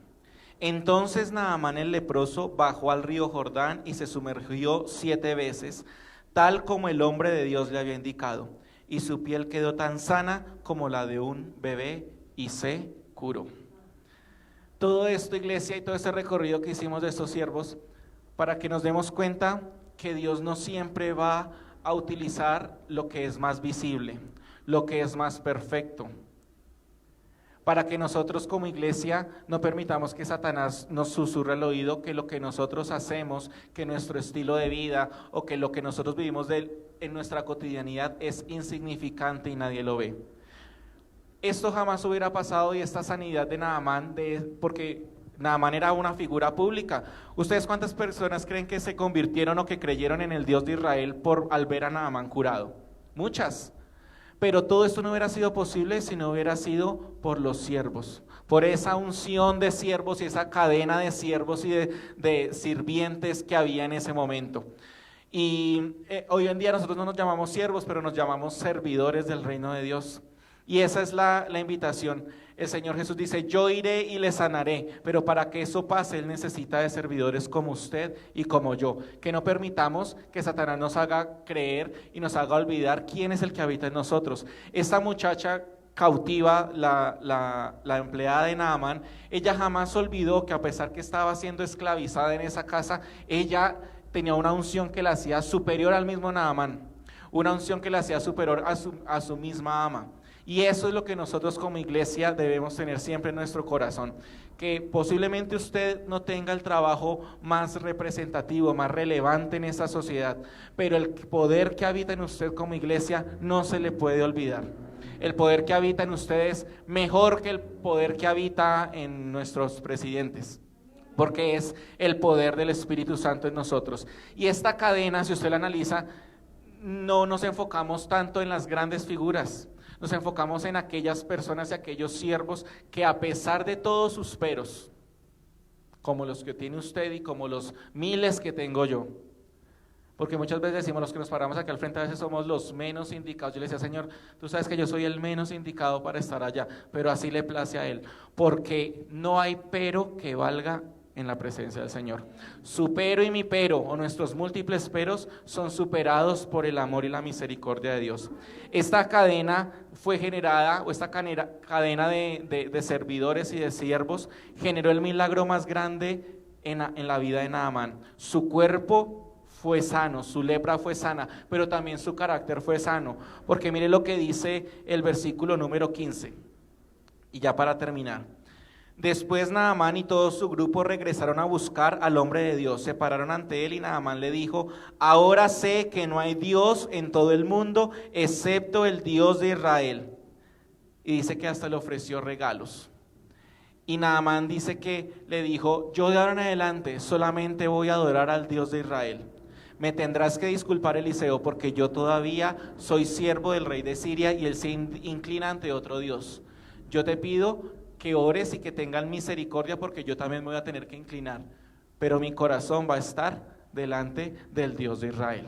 S5: Entonces Naamán el leproso bajó al río Jordán y se sumergió 7 veces, tal como el hombre de Dios le había indicado, y su piel quedó tan sana como la de un bebé y se curó. Todo esto, iglesia, y todo este recorrido que hicimos de estos siervos, para que nos demos cuenta que Dios no siempre va a utilizar lo que es más visible, lo que es más perfecto, para que nosotros como iglesia no permitamos que Satanás nos susurre al oído que lo que nosotros hacemos, que nuestro estilo de vida o que lo que nosotros vivimos en nuestra cotidianidad es insignificante y nadie lo ve. Esto jamás hubiera pasado, y esta sanidad de Naamán, porque Naamán era una figura pública. ¿Ustedes cuántas personas creen que se convirtieron o que creyeron en el Dios de Israel al ver a Naamán curado? Muchas. Pero todo esto no hubiera sido posible si no hubiera sido por los siervos, por esa unción de siervos y esa cadena de siervos y de sirvientes que había en ese momento. Y hoy en día nosotros no nos llamamos siervos, pero nos llamamos servidores del reino de Dios. Y esa es la invitación. El Señor Jesús dice: yo iré y le sanaré, pero para que eso pase Él necesita de servidores como usted y como yo, que no permitamos que Satanás nos haga creer y nos haga olvidar quién es el que habita en nosotros. Esta muchacha cautiva, la empleada de Naamán, ella jamás olvidó que a pesar que estaba siendo esclavizada en esa casa, ella tenía una unción que la hacía superior al mismo Naamán, una unción que la hacía superior a su misma ama. Y eso es lo que nosotros como iglesia debemos tener siempre en nuestro corazón, que posiblemente usted no tenga el trabajo más representativo, más relevante en esta sociedad, pero el poder que habita en usted como iglesia no se le puede olvidar. El poder que habita en usted es mejor que el poder que habita en nuestros presidentes, porque es el poder del Espíritu Santo en nosotros. Y esta cadena, si usted la analiza, no nos enfocamos tanto en las grandes figuras. Nos enfocamos en aquellas personas y aquellos siervos que a pesar de todos sus peros, como los que tiene usted y como los miles que tengo yo, porque muchas veces decimos, los que nos paramos aquí al frente a veces somos los menos indicados. Yo le decía: Señor, tú sabes que yo soy el menos indicado para estar allá, pero así le place a Él, porque no hay pero que valga en la presencia del Señor. Su pero y mi pero, o nuestros múltiples peros, son superados por el amor y la misericordia de Dios. Esta cadena fue generada, o esta cadena de servidores y de siervos, generó el milagro más grande en la vida de Naamán. Su cuerpo fue sano, su lepra fue sana, pero también su carácter fue sano, porque mire lo que dice el versículo número 15, y ya para terminar. Después Naamán y todo su grupo regresaron a buscar al hombre de Dios, se pararon ante él y Naamán le dijo: ahora sé que no hay Dios en todo el mundo excepto el Dios de Israel. Y dice que hasta le ofreció regalos. Y Naamán dice que le dijo: yo de ahora en adelante solamente voy a adorar al Dios de Israel. Me tendrás que disculpar, Eliseo, porque yo todavía soy siervo del rey de Siria y él se inclina ante otro Dios. Yo te pido que ores y que tengan misericordia, porque yo también me voy a tener que inclinar, pero mi corazón va a estar delante del Dios de Israel.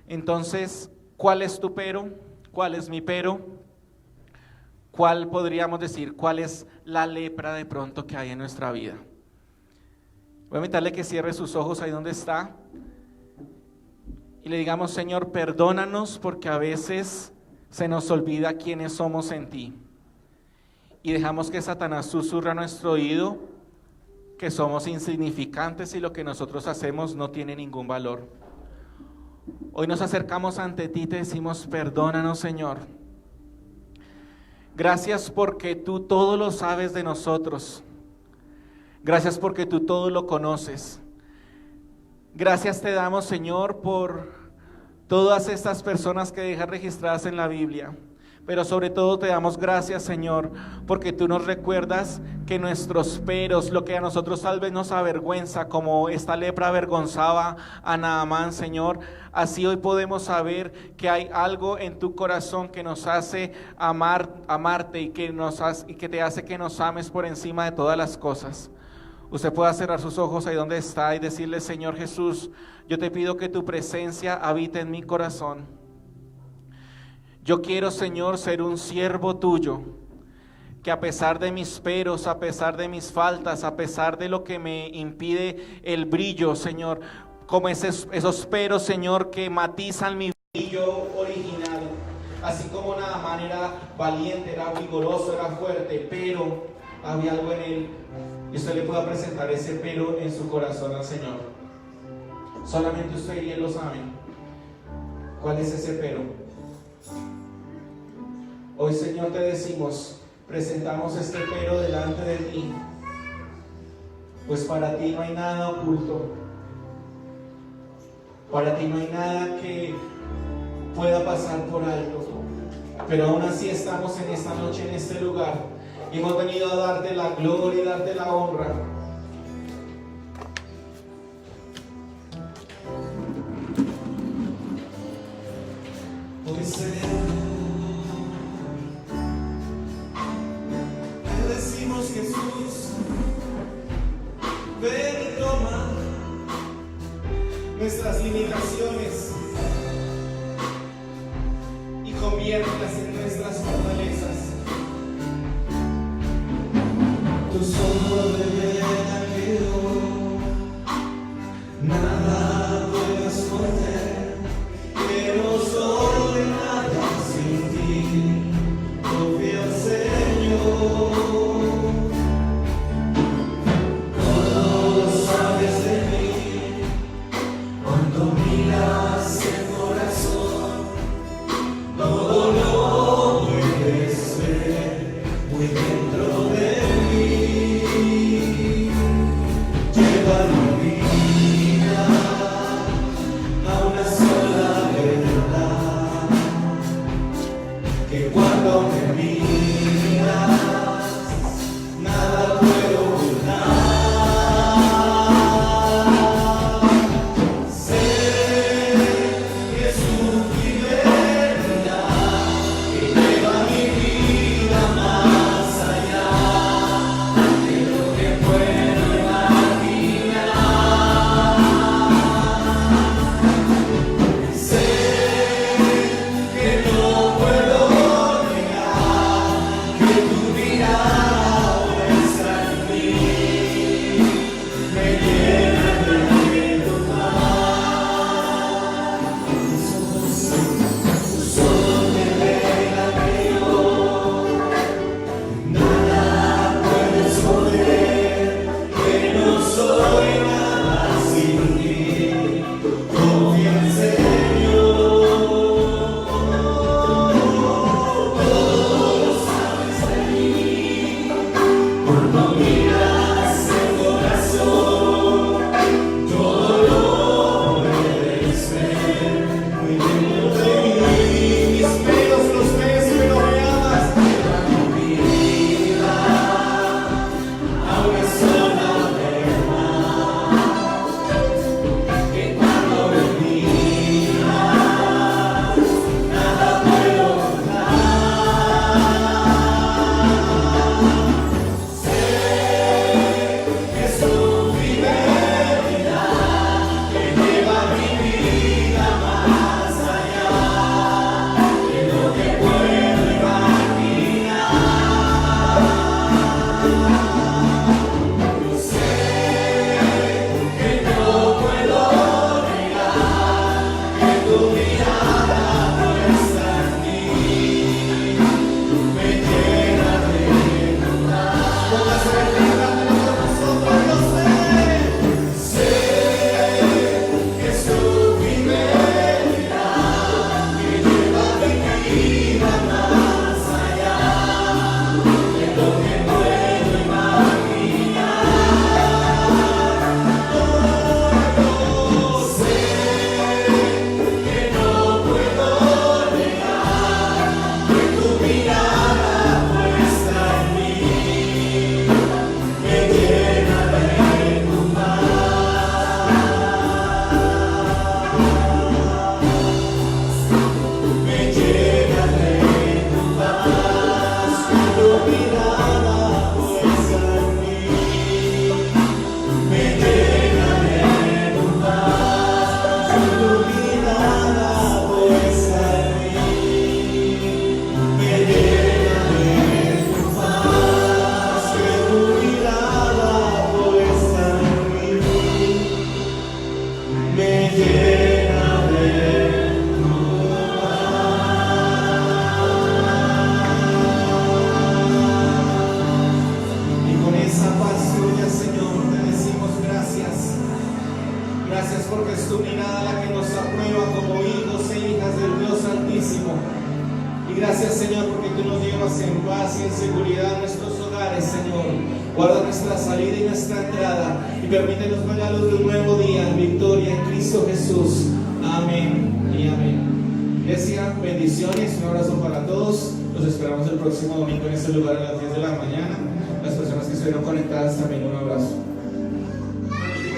S5: Entonces, ¿cuál es tu pero? ¿Cuál es mi pero? ¿Cuál podríamos decir? ¿Cuál es la lepra de pronto que hay en nuestra vida? Voy a invitarle que cierre sus ojos ahí donde está y le digamos: Señor, perdónanos, porque a veces se nos olvida quiénes somos en ti. Y dejamos que Satanás susurre a nuestro oído que somos insignificantes y lo que nosotros hacemos no tiene ningún valor. Hoy nos acercamos ante ti y te decimos: perdónanos, Señor. Gracias porque tú todo lo sabes de nosotros. Gracias porque tú todo lo conoces. Gracias te damos, Señor, por todas estas personas que dejas registradas en la Biblia. Pero sobre todo te damos gracias, Señor, porque tú nos recuerdas que nuestros peros, lo que a nosotros tal vez nos avergüenza, como esta lepra avergonzaba a Naamán, Señor, así hoy podemos saber que hay algo en tu corazón que nos hace amarte y que te hace que nos ames por encima de todas las cosas. Usted pueda cerrar sus ojos ahí donde está y decirle: Señor Jesús, yo te pido que tu presencia habite en mi corazón. Yo quiero, Señor, ser un siervo tuyo, que a pesar de mis peros, a pesar de mis faltas, a pesar de lo que me impide el brillo, Señor, como esos peros, Señor, que matizan mi
S2: brillo original. Así como Naamán era valiente, era vigoroso, era fuerte, pero había algo en él. Y usted le pueda presentar ese pero en su corazón al Señor. Solamente usted y Él lo saben. ¿Cuál es ese pero? Hoy, Señor, te decimos, presentamos este pero delante de ti, pues para ti no hay nada oculto, para ti no hay nada que pueda pasar por alto, pero aún así estamos en esta noche, en este lugar, y hemos venido a darte la gloria y darte la honra. Hoy, Señor, te decimos, Jesús, ven y toma nuestras limitaciones y conviértelas en nuestras fortalezas. Tus ojos de vida quedó, nada puedo esconder, que no soy nada sin ti, confío, Señor. Todo lo sabes de mí, cuando miras el corazón, todo lo puedes ver muy dentro de mí. Lleva mi vida a una sola verdad, que cuando me miras nada puedo ocultar. Sé que es tu fidelidad que lleva mi vida más allá de lo que puedo imaginar. Sé que no puedo negar que tu vida Y gracias, Señor, porque tú nos llevas en paz y en seguridad a nuestros hogares, Señor. Guarda nuestra salida y nuestra entrada y permítenos ver la luz de un nuevo día en victoria en Cristo Jesús. Amén y amén. Iglesia, bendiciones, un abrazo para todos. Los esperamos el próximo domingo en este lugar a las 10 de la mañana. Las personas que estuvieron conectadas también un abrazo.